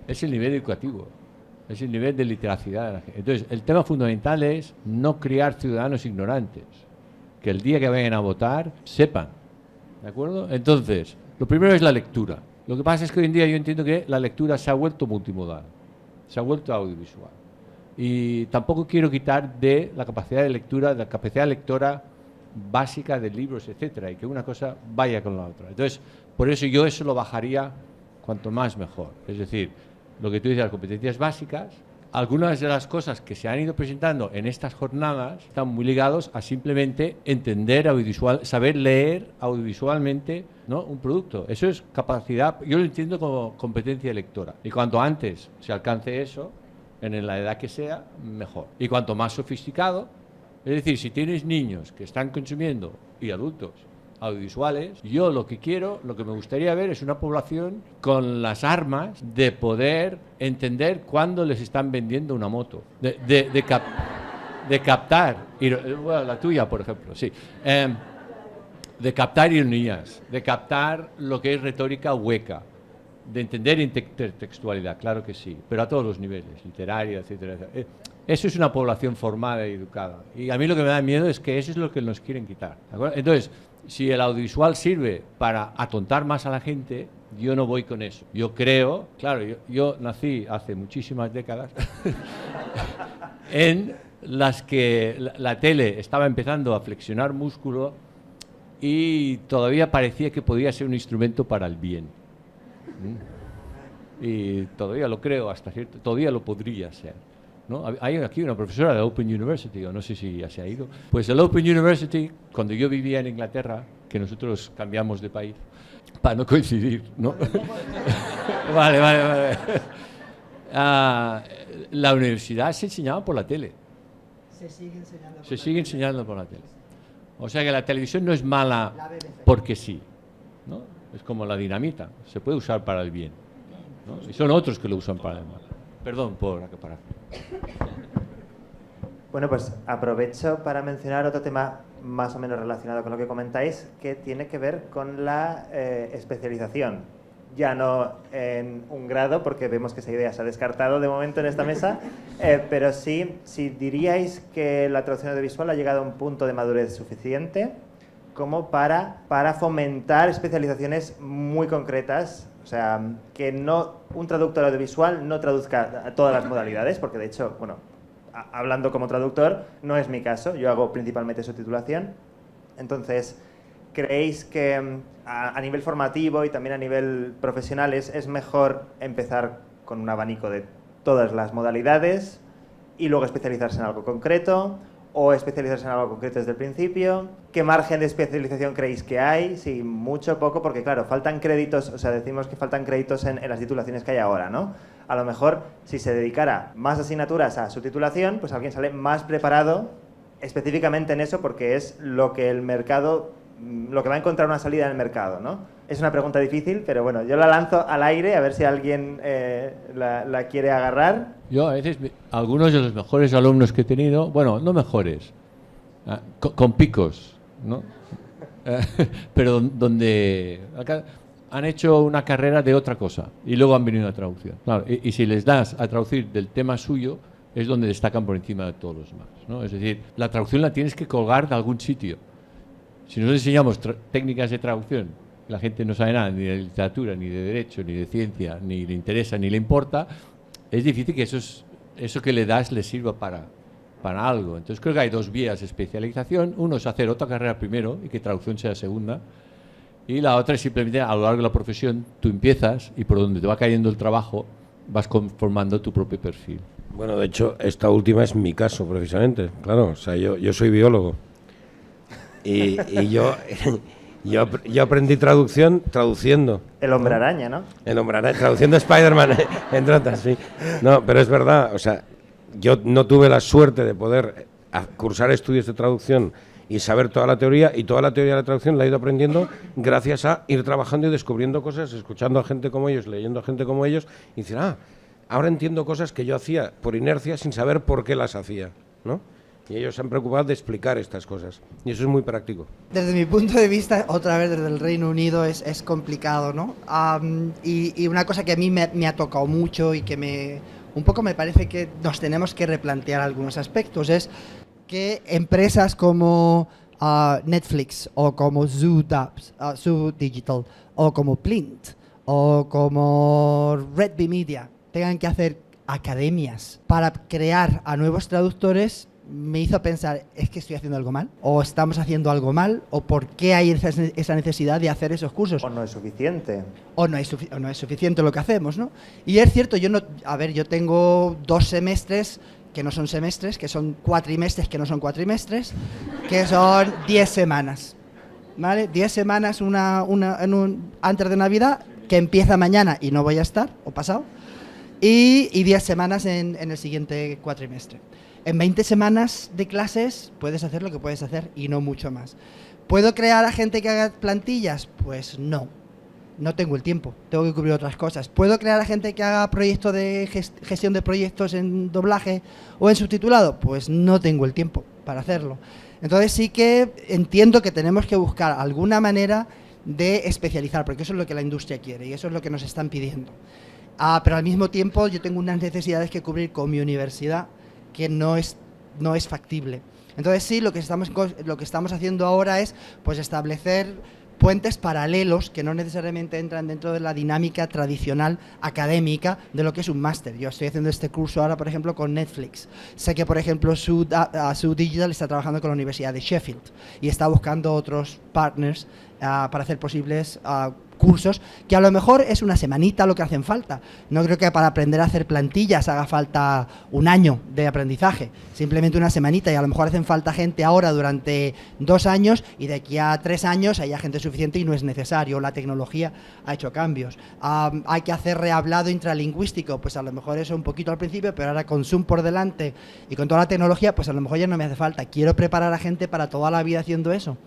es el nivel educativo, es el nivel de literacidad de la gente. Entonces, el tema fundamental es no criar ciudadanos ignorantes, que el día que vayan a votar sepan, ¿de acuerdo? Entonces, lo primero es la lectura. Lo que pasa es que hoy en día yo entiendo que la lectura se ha vuelto multimodal, se ha vuelto audiovisual. Y tampoco quiero quitar de la capacidad de lectura, de la capacidad lectora básica de libros, etcétera, y que una cosa vaya con la otra. Entonces, por eso yo eso lo bajaría cuanto más mejor. Es decir, lo que tú dices, las competencias básicas, algunas de las cosas que se han ido presentando en estas jornadas están muy ligados a simplemente entender audiovisual, saber leer audiovisualmente, ¿no?, un producto. Eso es capacidad, yo lo entiendo como competencia lectora. Y cuanto antes se alcance eso, en la edad que sea, mejor. Y cuanto más sofisticado, es decir, si tienes niños que están consumiendo, y adultos, audiovisuales, yo lo que me gustaría ver es una población con las armas de poder entender cuándo les están vendiendo una moto, de captar, bueno, la tuya, por ejemplo, sí, de captar ironías, de captar lo que es retórica hueca, de entender intertextualidad, claro que sí, pero a todos los niveles, literaria, etcétera, etcétera. Eso es una población formada y educada. Y a mí lo que me da miedo es que eso es lo que nos quieren quitar, ¿de acuerdo? Entonces, si el audiovisual sirve para atontar más a la gente, yo no voy con eso. Yo creo, claro, yo nací hace muchísimas décadas en las que la tele estaba empezando a flexionar músculo y todavía parecía que podía ser un instrumento para el bien. Y todavía lo creo, todavía lo podría ser, ¿no? Hay aquí una profesora de Open University, o no sé si ya se ha ido. Pues el Open University, cuando yo vivía en Inglaterra, que nosotros cambiamos de país, para no coincidir, ¿no? Vale. La universidad se enseñaba por la tele. Se sigue enseñando por la tele. O sea que la televisión no es mala porque sí, ¿no? Es como la dinamita, se puede usar para el bien, ¿no? Y son otros que lo usan para el mal. Perdón por acaparar. Bueno, pues aprovecho para mencionar otro tema más o menos relacionado con lo que comentáis, que tiene que ver con la especialización. Ya no en un grado, porque vemos que esa idea se ha descartado de momento en esta mesa, pero sí, si diríais que la traducción audiovisual ha llegado a un punto de madurez suficiente como para fomentar especializaciones muy concretas. O sea, que no un traductor audiovisual no traduzca a todas las modalidades, porque de hecho, bueno, hablando como traductor, no es mi caso, yo hago principalmente subtitulación. Entonces, ¿creéis que a nivel formativo y también a nivel profesional es mejor empezar con un abanico de todas las modalidades y luego especializarse en algo concreto? ¿O especializarse en algo concreto desde el principio? ¿Qué margen de especialización creéis que hay? Sí, mucho, poco, porque claro, faltan créditos, o sea, decimos que faltan créditos en las titulaciones que hay ahora, ¿no? A lo mejor, si se dedicara más asignaturas a subtitulación, pues alguien sale más preparado específicamente en eso, porque es lo que el mercado, lo que va a encontrar una salida en el mercado, ¿no? Es una pregunta difícil, pero bueno, yo la lanzo al aire a ver si alguien la quiere agarrar. Yo a veces, algunos de los mejores alumnos que he tenido, bueno, no mejores, con picos, ¿no? Pero donde han hecho una carrera de otra cosa y luego han venido a traducción. Claro, y si les das a traducir del tema suyo, es donde destacan por encima de todos los demás, ¿no? Es decir, la traducción la tienes que colgar de algún sitio. Si nos enseñamos técnicas de traducción, la gente no sabe nada ni de literatura, ni de derecho, ni de ciencia, ni le interesa, ni le importa, es difícil que eso que le das le sirva para algo. Entonces creo que hay dos vías de especialización. Uno es hacer otra carrera primero y que traducción sea segunda. Y la otra es simplemente a lo largo de la profesión tú empiezas y por donde te va cayendo el trabajo vas conformando tu propio perfil. Bueno, de hecho, esta última es mi caso, precisamente. Claro, o sea, yo soy biólogo. Y yo aprendí traducción traduciendo. El hombre araña, ¿no? El hombre araña, traduciendo Spider-Man, entre otras, sí. No, pero es verdad, o sea, yo no tuve la suerte de poder cursar estudios de traducción y saber toda la teoría, y toda la teoría de la traducción la he ido aprendiendo gracias a ir trabajando y descubriendo cosas, escuchando a gente como ellos, leyendo a gente como ellos, y decir, ahora entiendo cosas que yo hacía por inercia sin saber por qué las hacía, ¿no? Y ellos se han preocupado de explicar estas cosas. Y eso es muy práctico. Desde mi punto de vista, otra vez desde el Reino Unido, es complicado, ¿no? Y una cosa que a mí me ha tocado mucho y que un poco me parece que nos tenemos que replantear algunos aspectos, es que empresas como Netflix o como Zoo Digital o como Plint o como Red Bee Media tengan que hacer academias para crear a nuevos traductores, me hizo pensar, ¿es que estoy haciendo algo mal? ¿O estamos haciendo algo mal? ¿O por qué hay esa necesidad de hacer esos cursos? O no es suficiente. O no es suficiente lo que hacemos, ¿no? Y es cierto, yo tengo 2 semestres que no son semestres, que son cuatrimestres que no son cuatrimestres, que son 10 semanas, ¿vale? 10 semanas antes de Navidad, que empieza mañana y no voy a estar, o pasado, y 10 semanas en el siguiente cuatrimestre. En 20 semanas de clases puedes hacer lo que puedes hacer y no mucho más. ¿Puedo crear a gente que haga plantillas? Pues no tengo el tiempo, tengo que cubrir otras cosas. ¿Puedo crear a gente que haga proyectos de gestión de proyectos en doblaje o en subtitulado? Pues no tengo el tiempo para hacerlo. Entonces sí que entiendo que tenemos que buscar alguna manera de especializar, porque eso es lo que la industria quiere y eso es lo que nos están pidiendo. Pero al mismo tiempo yo tengo unas necesidades que cubrir con mi universidad que no es factible. Entonces sí, lo que estamos haciendo ahora es pues establecer puentes paralelos que no necesariamente entran dentro de la dinámica tradicional académica de lo que es un máster. Yo estoy haciendo este curso ahora, por ejemplo, con Netflix. Sé que, por ejemplo, Zoo Digital está trabajando con la Universidad de Sheffield y está buscando otros partners para hacer posibles cursos, que a lo mejor es una semanita lo que hacen falta. No creo que para aprender a hacer plantillas haga falta un año de aprendizaje, simplemente una semanita, y a lo mejor hacen falta gente ahora durante 2 años y de aquí a 3 años haya gente suficiente y no es necesario. La tecnología ha hecho cambios. Hay que hacer rehablado intralingüístico, pues a lo mejor eso un poquito al principio, pero ahora con Zoom por delante y con toda la tecnología, pues a lo mejor ya no me hace falta. Quiero preparar a gente para toda la vida haciendo eso.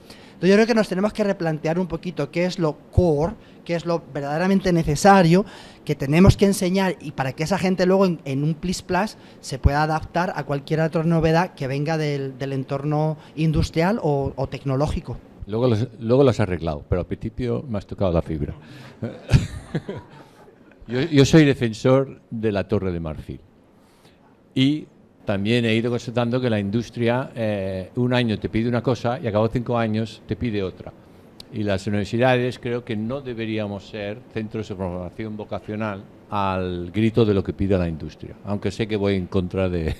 Entonces yo creo que nos tenemos que replantear un poquito qué es lo core, qué es lo verdaderamente necesario, que tenemos que enseñar y para que esa gente luego en un Plis Plus se pueda adaptar a cualquier otra novedad que venga del entorno industrial o tecnológico. Luego lo has arreglado, pero al principio me has tocado la fibra. Yo soy defensor de la Torre de Marfil. Y también he ido constatando que la industria un año te pide una cosa y a cabo de 5 años te pide otra. Y las universidades creo que no deberíamos ser centros de formación vocacional al grito de lo que pide la industria, aunque sé que voy en contra de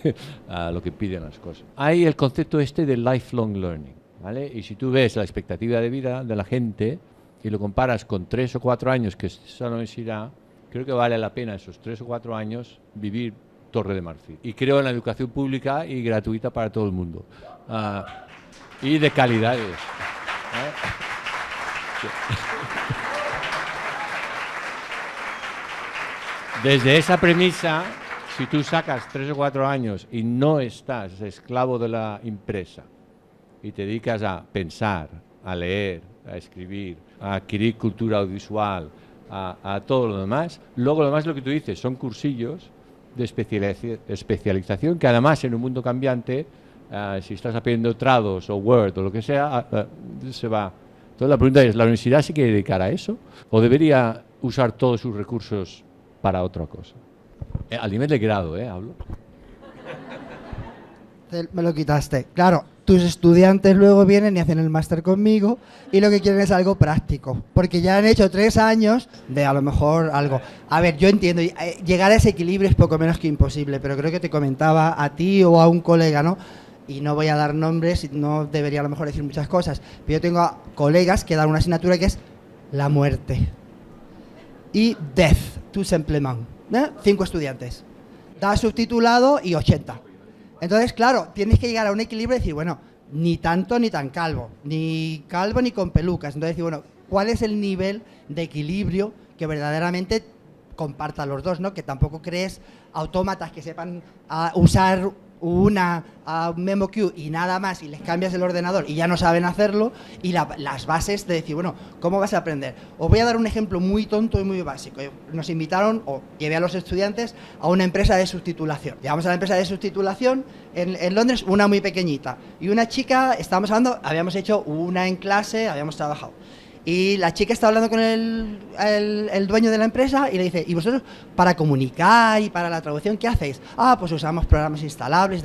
lo que piden las cosas. Hay el concepto de lifelong learning, ¿vale? Y si tú ves la expectativa de vida de la gente y lo comparas con 3 o 4 años que es la universidad, creo que vale la pena esos 3 o 4 años vivir Torre de Marfil. Y creo en la educación pública y gratuita para todo el mundo. Y de calidad. Desde esa premisa, si tú sacas 3 o 4 años y no estás esclavo de la empresa y te dedicas a pensar, a leer, a escribir, a adquirir cultura audiovisual, a todo lo demás, luego lo demás lo que tú dices son cursillos de especialización que además en un mundo cambiante, si estás aprendiendo Trados o Word o lo que sea, se va. Entonces la pregunta es, ¿la universidad se quiere dedicar a eso o debería usar todos sus recursos para otra cosa? Al nivel de grado, hablo. Me lo quitaste. Claro, tus estudiantes luego vienen y hacen el máster conmigo y lo que quieren es algo práctico, porque ya han hecho 3 años de a lo mejor algo. A ver, yo entiendo, llegar a ese equilibrio es poco menos que imposible, pero creo que te comentaba a ti o a un colega, ¿no? Y no voy a dar nombres, no debería a lo mejor decir muchas cosas, pero yo tengo colegas que dan una asignatura que es la muerte. Y death, tout simplement. 5 estudiantes. Da subtitulado y 80. Entonces, claro, tienes que llegar a un equilibrio y decir, bueno, ni tanto ni tan calvo ni con pelucas. Entonces, decir, bueno, ¿cuál es el nivel de equilibrio que verdaderamente comparta los dos, ¿no? Que tampoco crees autómatas que sepan usar una memo queue y nada más y les cambias el ordenador y ya no saben hacerlo y las bases de decir, bueno, ¿cómo vas a aprender? Os voy a dar un ejemplo muy tonto y muy básico. Nos invitaron, o llevé a los estudiantes, a una empresa de subtitulación. Llevamos a la empresa de subtitulación en Londres, una muy pequeñita. Y una chica, estábamos hablando, habíamos hecho una en clase, habíamos trabajado. Y la chica está hablando con el dueño de la empresa y le dice, ¿y vosotros para comunicar y para la traducción qué hacéis? Pues usamos programas instalables.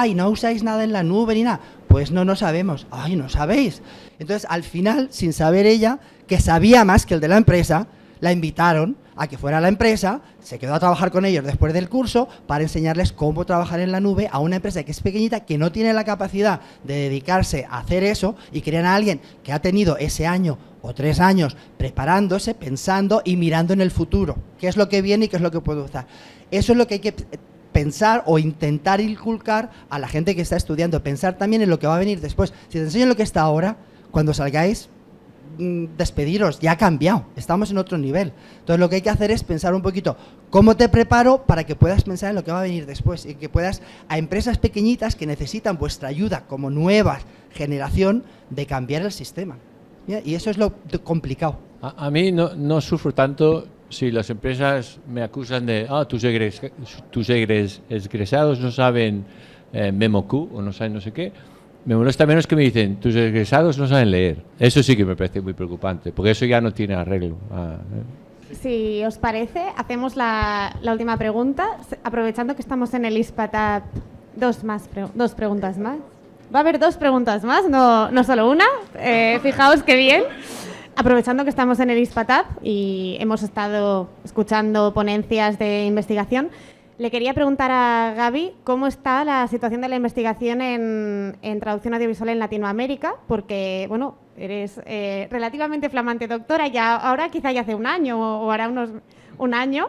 ¿Y no usáis nada en la nube ni nada? Pues no sabemos. ¿No sabéis? Entonces, al final, sin saber ella, que sabía más que el de la empresa, la invitaron a que fuera a la empresa, se quedó a trabajar con ellos después del curso para enseñarles cómo trabajar en la nube a una empresa que es pequeñita, que no tiene la capacidad de dedicarse a hacer eso y querían a alguien que ha tenido ese año o 3 años preparándose, pensando y mirando en el futuro, qué es lo que viene y qué es lo que puede usar. Eso es lo que hay que pensar o intentar inculcar a la gente que está estudiando, pensar también en lo que va a venir después. Si te enseñan lo que está ahora, cuando salgáis, despediros, ya ha cambiado, estamos en otro nivel. Entonces lo que hay que hacer es pensar un poquito cómo te preparo para que puedas pensar en lo que va a venir después y que puedas, a empresas pequeñitas que necesitan vuestra ayuda como nueva generación, de cambiar el sistema. ¿Ya? Y eso es lo complicado. A mí no sufro tanto si las empresas me acusan de tus egresados no saben memo Q o no saben no sé qué. Me molesta menos que me dicen, tus egresados no saben leer. Eso sí que me parece muy preocupante, porque eso ya no tiene arreglo. Si os parece, hacemos la última pregunta, aprovechando que estamos en el ISPATAP, dos preguntas más. Va a haber 2 preguntas más, no solo una. Fijaos qué bien. Aprovechando que estamos en el ISPATAP y hemos estado escuchando ponencias de investigación, le quería preguntar a Gaby cómo está la situación de la investigación en traducción audiovisual en Latinoamérica, porque, bueno, eres relativamente flamante doctora, ahora quizá ya hace un año o hará un año.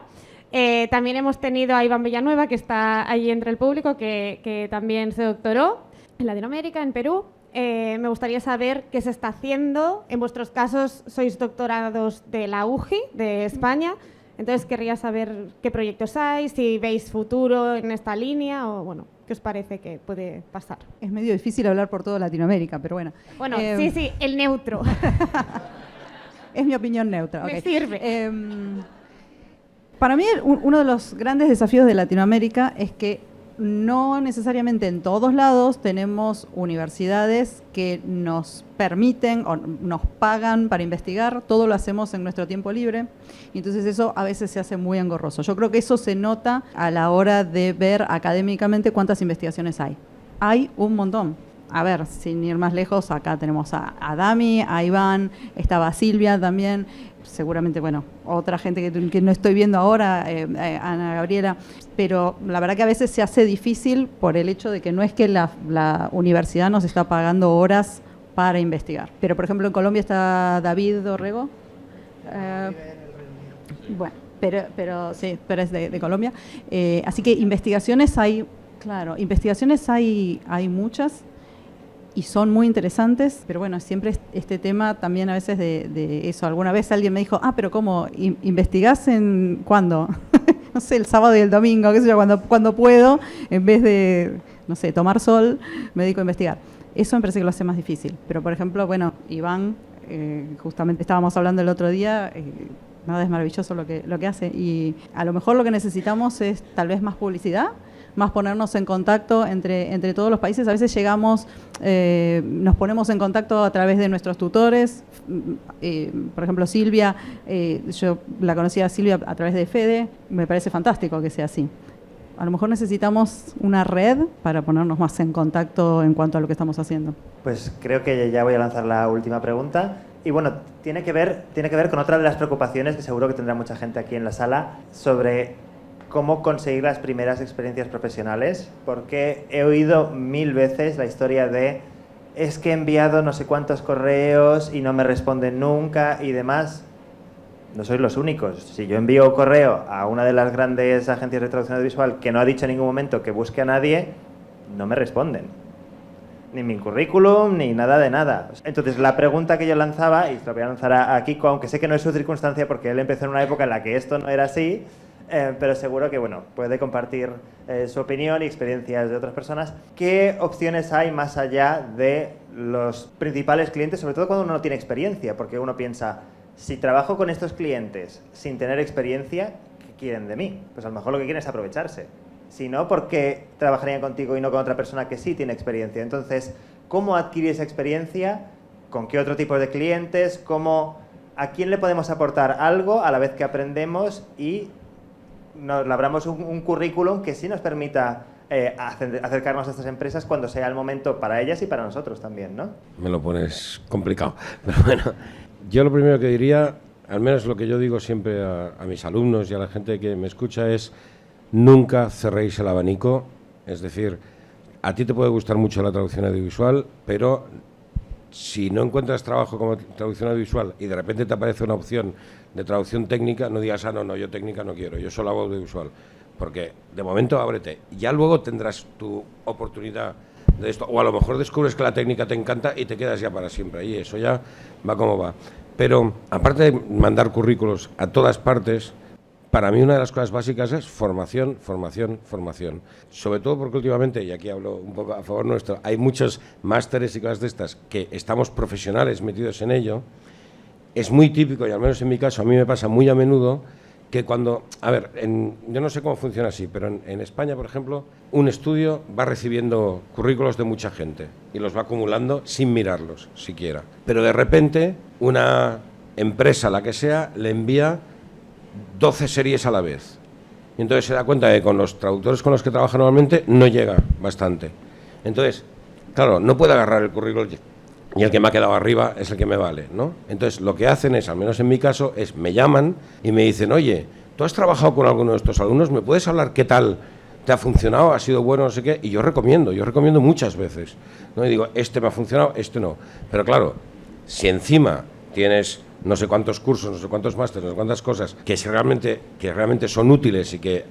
También hemos tenido a Iván Villanueva, que está allí entre el público, que también se doctoró en Latinoamérica, en Perú. Me gustaría saber qué se está haciendo. En vuestros casos, sois doctorados de la UJI, de España. Entonces querría saber qué proyectos hay, si veis futuro en esta línea o, bueno, ¿qué os parece que puede pasar? Es medio difícil hablar por toda Latinoamérica, pero bueno. Bueno, sí, el neutro. Es mi opinión neutra. Me ok. sirve. Para mí, uno de los grandes desafíos de Latinoamérica es que no necesariamente en todos lados tenemos universidades que nos permiten o nos pagan para investigar, todo lo hacemos en nuestro tiempo libre, y entonces eso a veces se hace muy engorroso. Yo creo que eso se nota a la hora de ver académicamente cuántas investigaciones hay. Hay un montón. A ver, sin ir más lejos, acá tenemos a Dami, a Iván, estaba Silvia también, seguramente, bueno, otra gente que no estoy viendo ahora, Ana Gabriela, pero la verdad que a veces se hace difícil por el hecho de que no es que la universidad nos está pagando horas para investigar. Pero, por ejemplo, en Colombia está David Orrego. Bueno, pero sí, pero es de Colombia. Así que investigaciones hay, claro, investigaciones hay muchas. Y son muy interesantes, pero bueno, siempre este tema también a veces de eso. Alguna vez alguien me dijo, pero ¿cómo? ¿Investigás en cuándo? No sé, el sábado y el domingo, qué sé yo, cuando puedo, en vez de, no sé, tomar sol, me dedico a investigar. Eso me parece que lo hace más difícil. Pero, por ejemplo, bueno, Iván, justamente estábamos hablando el otro día, nada, es maravilloso lo que hace. Y a lo mejor lo que necesitamos es tal vez más publicidad, más ponernos en contacto entre todos los países. A veces llegamos, nos ponemos en contacto a través de nuestros tutores. Por ejemplo, Silvia, yo la conocí a Silvia a través de FEDE, me parece fantástico que sea así. A lo mejor necesitamos una red para ponernos más en contacto en cuanto a lo que estamos haciendo. Pues creo que ya voy a lanzar la última pregunta. Y bueno, tiene que ver con otra de las preocupaciones que seguro que tendrá mucha gente aquí en la sala sobre cómo conseguir las primeras experiencias profesionales, porque he oído 1000 veces la historia de es que he enviado no sé cuántos correos y no me responden nunca y demás. No sois los únicos. Si yo envío correo a una de las grandes agencias de traducción audiovisual que no ha dicho en ningún momento que busque a nadie, no me responden. Ni mi currículum, ni nada de nada. Entonces, la pregunta que yo lanzaba, y se la voy a lanzar a Kiko, aunque sé que no es su circunstancia porque él empezó en una época en la que esto no era así, pero seguro que puede compartir su opinión y experiencias de otras personas. ¿Qué opciones hay más allá de los principales clientes, sobre todo cuando uno no tiene experiencia? Porque uno piensa, si trabajo con estos clientes sin tener experiencia, ¿qué quieren de mí? Pues a lo mejor lo que quieren es aprovecharse. Si no, ¿por qué trabajarían contigo y no con otra persona que sí tiene experiencia? Entonces, ¿cómo adquirir esa experiencia? ¿Con qué otro tipo de clientes? ¿A quién le podemos aportar algo a la vez que aprendemos y nos labramos un currículum que sí nos permita acercarnos a estas empresas cuando sea el momento para ellas y para nosotros también, ¿no? Me lo pones complicado. Pero bueno, yo lo primero que diría, al menos lo que yo digo siempre a mis alumnos y a la gente que me escucha es nunca cerréis el abanico. Es decir, a ti te puede gustar mucho la traducción audiovisual, pero si no encuentras trabajo como traducción audiovisual y de repente te aparece una opción de traducción técnica, no digas, no, yo técnica no quiero, yo solo hago audiovisual. Porque de momento ábrete. Ya luego tendrás tu oportunidad de esto. O a lo mejor descubres que la técnica te encanta y te quedas ya para siempre ahí. Eso ya va como va. Pero aparte de mandar currículos a todas partes, para mí una de las cosas básicas es formación, formación, formación. Sobre todo porque últimamente, y aquí hablo un poco a favor nuestro, hay muchos másteres y cosas de estas que estamos profesionales metidos en ello. Es muy típico, y al menos en mi caso a mí me pasa muy a menudo, que cuando, yo no sé cómo funciona así, pero en España, por ejemplo, un estudio va recibiendo currículos de mucha gente y los va acumulando sin mirarlos siquiera. Pero de repente una empresa, la que sea, le envía 12 series a la vez. Y entonces se da cuenta de que con los traductores con los que trabaja normalmente no llega bastante. Entonces, claro, no puede agarrar el currículum y el que me ha quedado arriba es el que me vale, ¿no? Entonces, lo que hacen es, al menos en mi caso, es me llaman y me dicen, oye, ¿tú has trabajado con alguno de estos alumnos? ¿Me puedes hablar qué tal te ha funcionado? ¿Ha sido bueno? No sé qué. Y yo recomiendo muchas veces, ¿no? Y digo, este me ha funcionado, este no. Pero claro, si encima tienes no sé cuántos cursos, no sé cuántos másteres, no sé cuántas cosas que realmente son útiles y que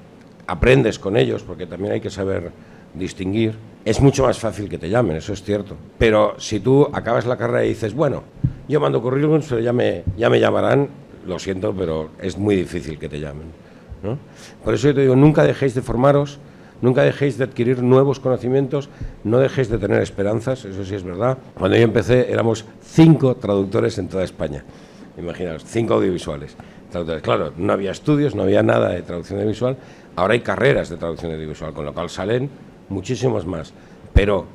aprendes con ellos, porque también hay que saber distinguir, es mucho más fácil que te llamen, eso es cierto. Pero si tú acabas la carrera y dices, bueno, yo mando currículums, pero ya me llamarán, lo siento, pero es muy difícil que te llamen, ¿no? Por eso yo te digo, nunca dejéis de formaros, nunca dejéis de adquirir nuevos conocimientos, no dejéis de tener esperanzas, eso sí es verdad. Cuando yo empecé éramos 5 traductores en toda España, imaginaos, 5 audiovisuales. Claro, no había estudios, no había nada de traducción audiovisual, ahora hay carreras de traducción audiovisual, con lo cual salen muchísimos más, pero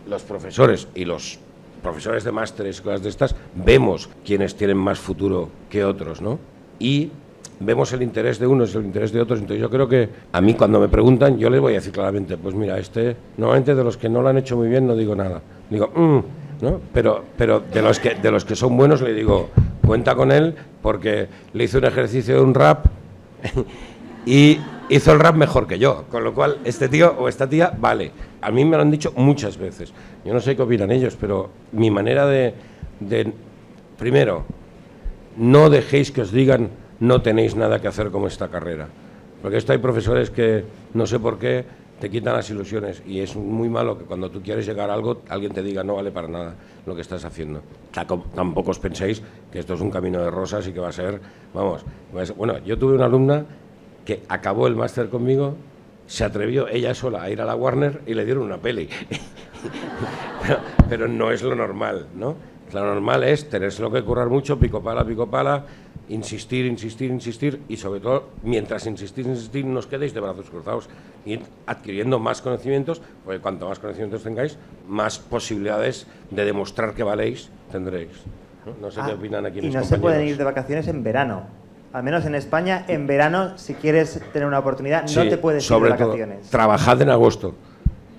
los profesores y los profesores de másteres y cosas de estas, vemos quiénes tienen más futuro que otros, ¿no? Y vemos el interés de unos y el interés de otros. Entonces yo creo que a mí cuando me preguntan, yo les voy a decir claramente, pues mira, normalmente de los que no lo han hecho muy bien no digo nada. Digo, ¿no? Pero de los que son buenos le digo, cuenta con él porque le hice un ejercicio de un rap y hizo el rap mejor que yo, con lo cual este tío o esta tía vale. A mí me lo han dicho muchas veces. Yo no sé qué opinan ellos, pero mi manera de primero, no dejéis que os digan no tenéis nada que hacer como esta carrera. Porque esto hay profesores que, no sé por qué, te quitan las ilusiones y es muy malo que cuando tú quieres llegar a algo, alguien te diga no vale para nada lo que estás haciendo. Tampoco os penséis que esto es un camino de rosas y que va a ser, vamos, bueno, yo tuve una alumna que acabó el máster conmigo, se atrevió ella sola a ir a la Warner y le dieron una peli. pero no es lo normal, ¿no? Lo normal es tenérselo que currar mucho, pico pala, insistir y sobre todo, mientras insistir, no os quedéis de brazos cruzados, ir adquiriendo más conocimientos, porque cuanto más conocimientos tengáis, más posibilidades de demostrar que valéis tendréis. No sé qué opinan aquí mis compañeros. Y no se pueden ir de vacaciones en verano. Al menos en España, en verano, si quieres tener una oportunidad, no te puedes ir de vacaciones. Todo, trabajad en agosto,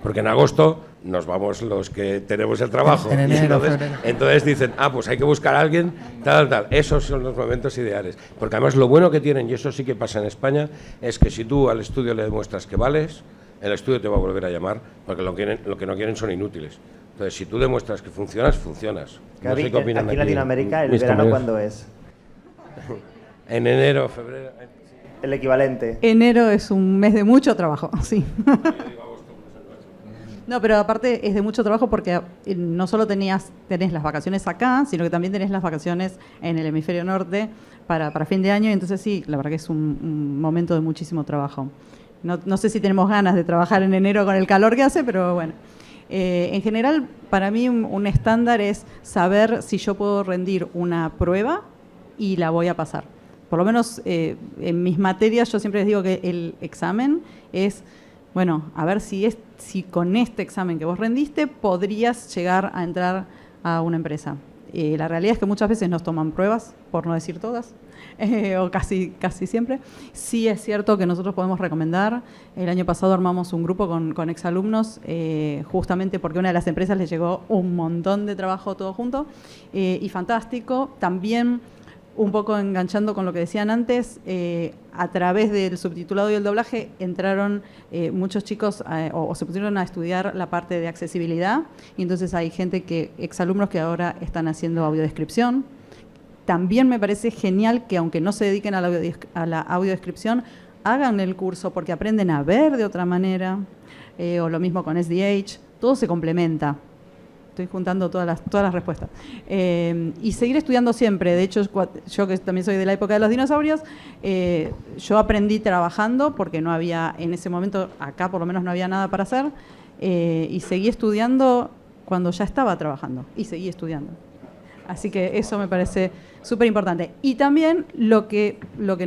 porque en agosto nos vamos los que tenemos el trabajo. En enero, entonces dicen, pues hay que buscar a alguien, tal. Esos son los momentos ideales. Porque además lo bueno que tienen, y eso sí que pasa en España, es que si tú al estudio le demuestras que vales, el estudio te va a volver a llamar, porque lo que no quieren son inútiles. Entonces, si tú demuestras que funcionas. No sé qué opinan aquí en Latinoamérica, ¿el verano cuándo es? En enero, febrero. El equivalente. Enero es un mes de mucho trabajo, sí. No, pero aparte es de mucho trabajo porque no solo tenés las vacaciones acá, sino que también tenés las vacaciones en el hemisferio norte para fin de año. Entonces sí, la verdad que es un momento de muchísimo trabajo. No sé si tenemos ganas de trabajar en enero con el calor que hace, pero bueno. En general, para mí un estándar es saber si yo puedo rendir una prueba y la voy a pasar. Por lo menos en mis materias yo siempre les digo que el examen es, bueno, a ver si con este examen que vos rendiste podrías llegar a entrar a una empresa. La realidad es que muchas veces nos toman pruebas, por no decir todas, o casi siempre. Sí es cierto que nosotros podemos recomendar. El año pasado armamos un grupo con exalumnos, justamente porque a una de las empresas les llegó un montón de trabajo todo junto, y fantástico. También, un poco enganchando con lo que decían antes, a través del subtitulado y el doblaje entraron muchos chicos o se pusieron a estudiar la parte de accesibilidad, y entonces hay exalumnos que ahora están haciendo audiodescripción. También me parece genial que aunque no se dediquen a la audiodescripción, hagan el curso porque aprenden a ver de otra manera, o lo mismo con SDH, todo se complementa. Estoy juntando todas las respuestas. Y seguir estudiando siempre. De hecho, yo que también soy de la época de los dinosaurios, yo aprendí trabajando porque no había, en ese momento, acá por lo menos no había nada para hacer, y seguí estudiando cuando ya estaba trabajando, y seguí estudiando. Así que eso me parece súper importante. Y también lo que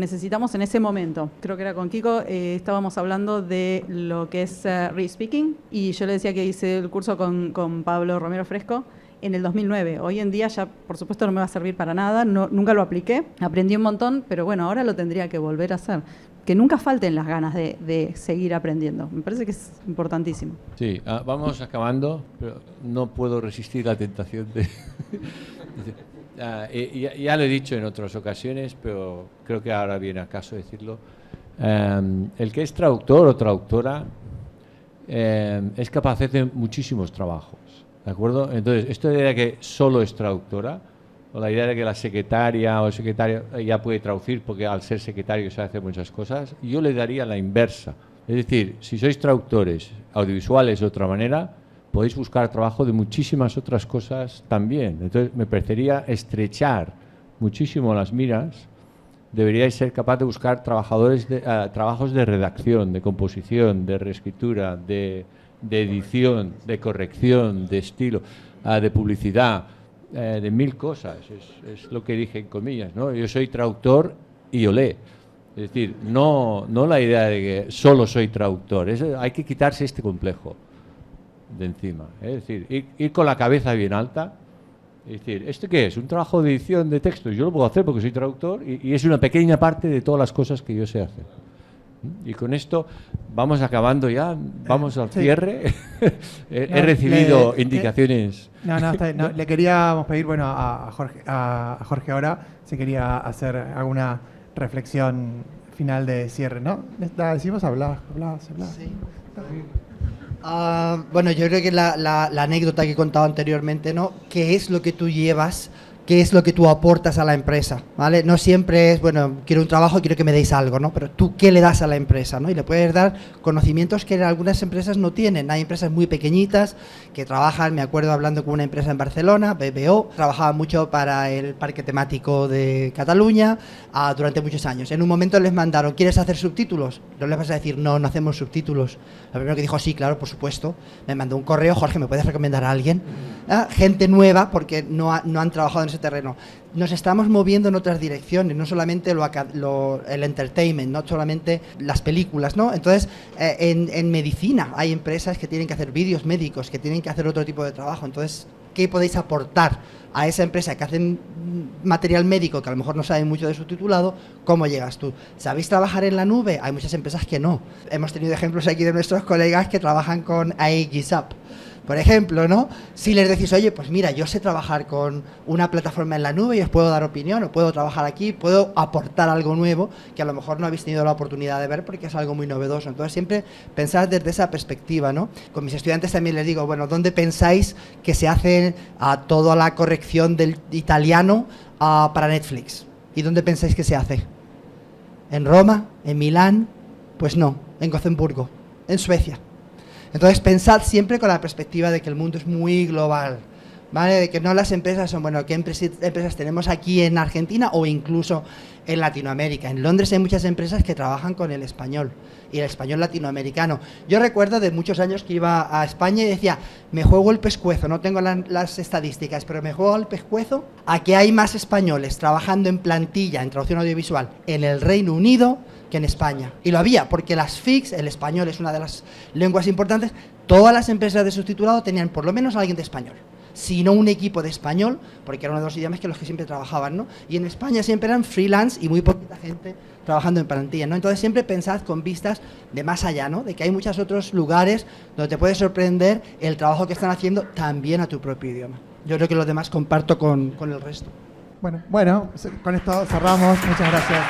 necesitamos en ese momento, creo que era con Kiko, estábamos hablando de lo que es re-speaking, y yo le decía que hice el curso con Pablo Romero Fresco en el 2009. Hoy en día ya, por supuesto, no me va a servir para nada, nunca lo apliqué, aprendí un montón, pero bueno, ahora lo tendría que volver a hacer. Que nunca falten las ganas de seguir aprendiendo. Me parece que es importantísimo. Sí, vamos acabando, pero no puedo resistir la tentación de... ya lo he dicho en otras ocasiones, pero creo que ahora viene a caso decirlo. El que es traductor o traductora es capaz de hacer muchísimos trabajos, ¿de acuerdo? Entonces, esto de que solo es traductora, o la idea de que la secretaria o el secretario ya puede traducir porque al ser secretario se hace muchas cosas, yo le daría la inversa. Es decir, si sois traductores audiovisuales de otra manera, podéis buscar trabajo de muchísimas otras cosas también. Entonces, me parecería estrechar muchísimo las miras deberíais ser capaz de buscar trabajos de redacción, de composición, de reescritura, de edición, de corrección, de estilo, de publicidad, de 1000 cosas. Es lo que dije en comillas, ¿no? Yo soy traductor y olé. Es decir, no la idea de que solo soy traductor. Hay que quitarse este complejo de encima. Es decir, ir con la cabeza bien alta. Es decir, ¿esto qué es? Un trabajo de edición de textos. Yo lo puedo hacer porque soy traductor y es una pequeña parte de todas las cosas que yo sé hacer. Y con esto vamos acabando ya, vamos al cierre. He recibido indicaciones. Le queríamos pedir, bueno, a Jorge ahora, si quería hacer alguna reflexión final de cierre, ¿no? Si vos hablás. Sí. Bueno, yo creo que la anécdota que he contado anteriormente, ¿no? ¿Qué es lo que tú llevas? ¿Qué es lo que tú aportas a la empresa? ¿Vale? No siempre es, bueno, quiero un trabajo, quiero que me deis algo, ¿no? Pero tú, ¿qué le das a la empresa, ¿no? Y le puedes dar conocimientos que algunas empresas no tienen. Hay empresas muy pequeñitas que trabajan, me acuerdo hablando con una empresa en Barcelona, BBO, trabajaba mucho para el parque temático de Cataluña durante muchos años. En un momento les mandaron, ¿quieres hacer subtítulos? No les vas a decir, no hacemos subtítulos. Lo primero que dijo, sí, claro, por supuesto. Me mandó un correo, Jorge, ¿me puedes recomendar a alguien? Gente nueva, porque no han trabajado en ese terreno. Nos estamos moviendo en otras direcciones, no solamente el entertainment, no solamente las películas, ¿no? Entonces, en medicina hay empresas que tienen que hacer vídeos médicos, que tienen que hacer otro tipo de trabajo. Entonces, ¿qué podéis aportar a esa empresa que hacen material médico, que a lo mejor no saben mucho de subtitulado? ¿Cómo llegas tú? ¿Sabéis trabajar en la nube? Hay muchas empresas que no. Hemos tenido ejemplos aquí de nuestros colegas que trabajan con Aegis-Up, por ejemplo, ¿no? Si les decís, oye, pues mira, yo sé trabajar con una plataforma en la nube y os puedo dar opinión, o puedo trabajar aquí, puedo aportar algo nuevo que a lo mejor no habéis tenido la oportunidad de ver porque es algo muy novedoso. Entonces, siempre pensad desde esa perspectiva, ¿no? Con mis estudiantes también les digo, bueno, ¿dónde pensáis que se hace toda la corrección del italiano para Netflix? ¿Y dónde pensáis que se hace? ¿En Roma? ¿En Milán? Pues no, en Gotemburgo, en Suecia. Entonces, pensad siempre con la perspectiva de que el mundo es muy global, ¿vale? De que no las empresas son, bueno, ¿qué empresas tenemos aquí en Argentina o incluso en Latinoamérica? En Londres hay muchas empresas que trabajan con el español y el español latinoamericano. Yo recuerdo de muchos años que iba a España y decía, me juego el pescuezo, no tengo las estadísticas, pero me juego el pescuezo a que hay más españoles trabajando en plantilla, en traducción audiovisual, en el Reino Unido que en España. Y lo había, porque las FICs, el español es una de las lenguas importantes, todas las empresas de subtitulado tenían por lo menos a alguien de español, si no un equipo de español, porque era uno de los idiomas que los que siempre trabajaban, ¿no? Y en España siempre eran freelance y muy poquita gente trabajando en plantilla, ¿no? Entonces siempre pensad con vistas de más allá, ¿no? De que hay muchos otros lugares donde te puede sorprender el trabajo que están haciendo también a tu propio idioma. Yo creo que lo demás comparto con el resto. Bueno, con esto cerramos. Muchas gracias.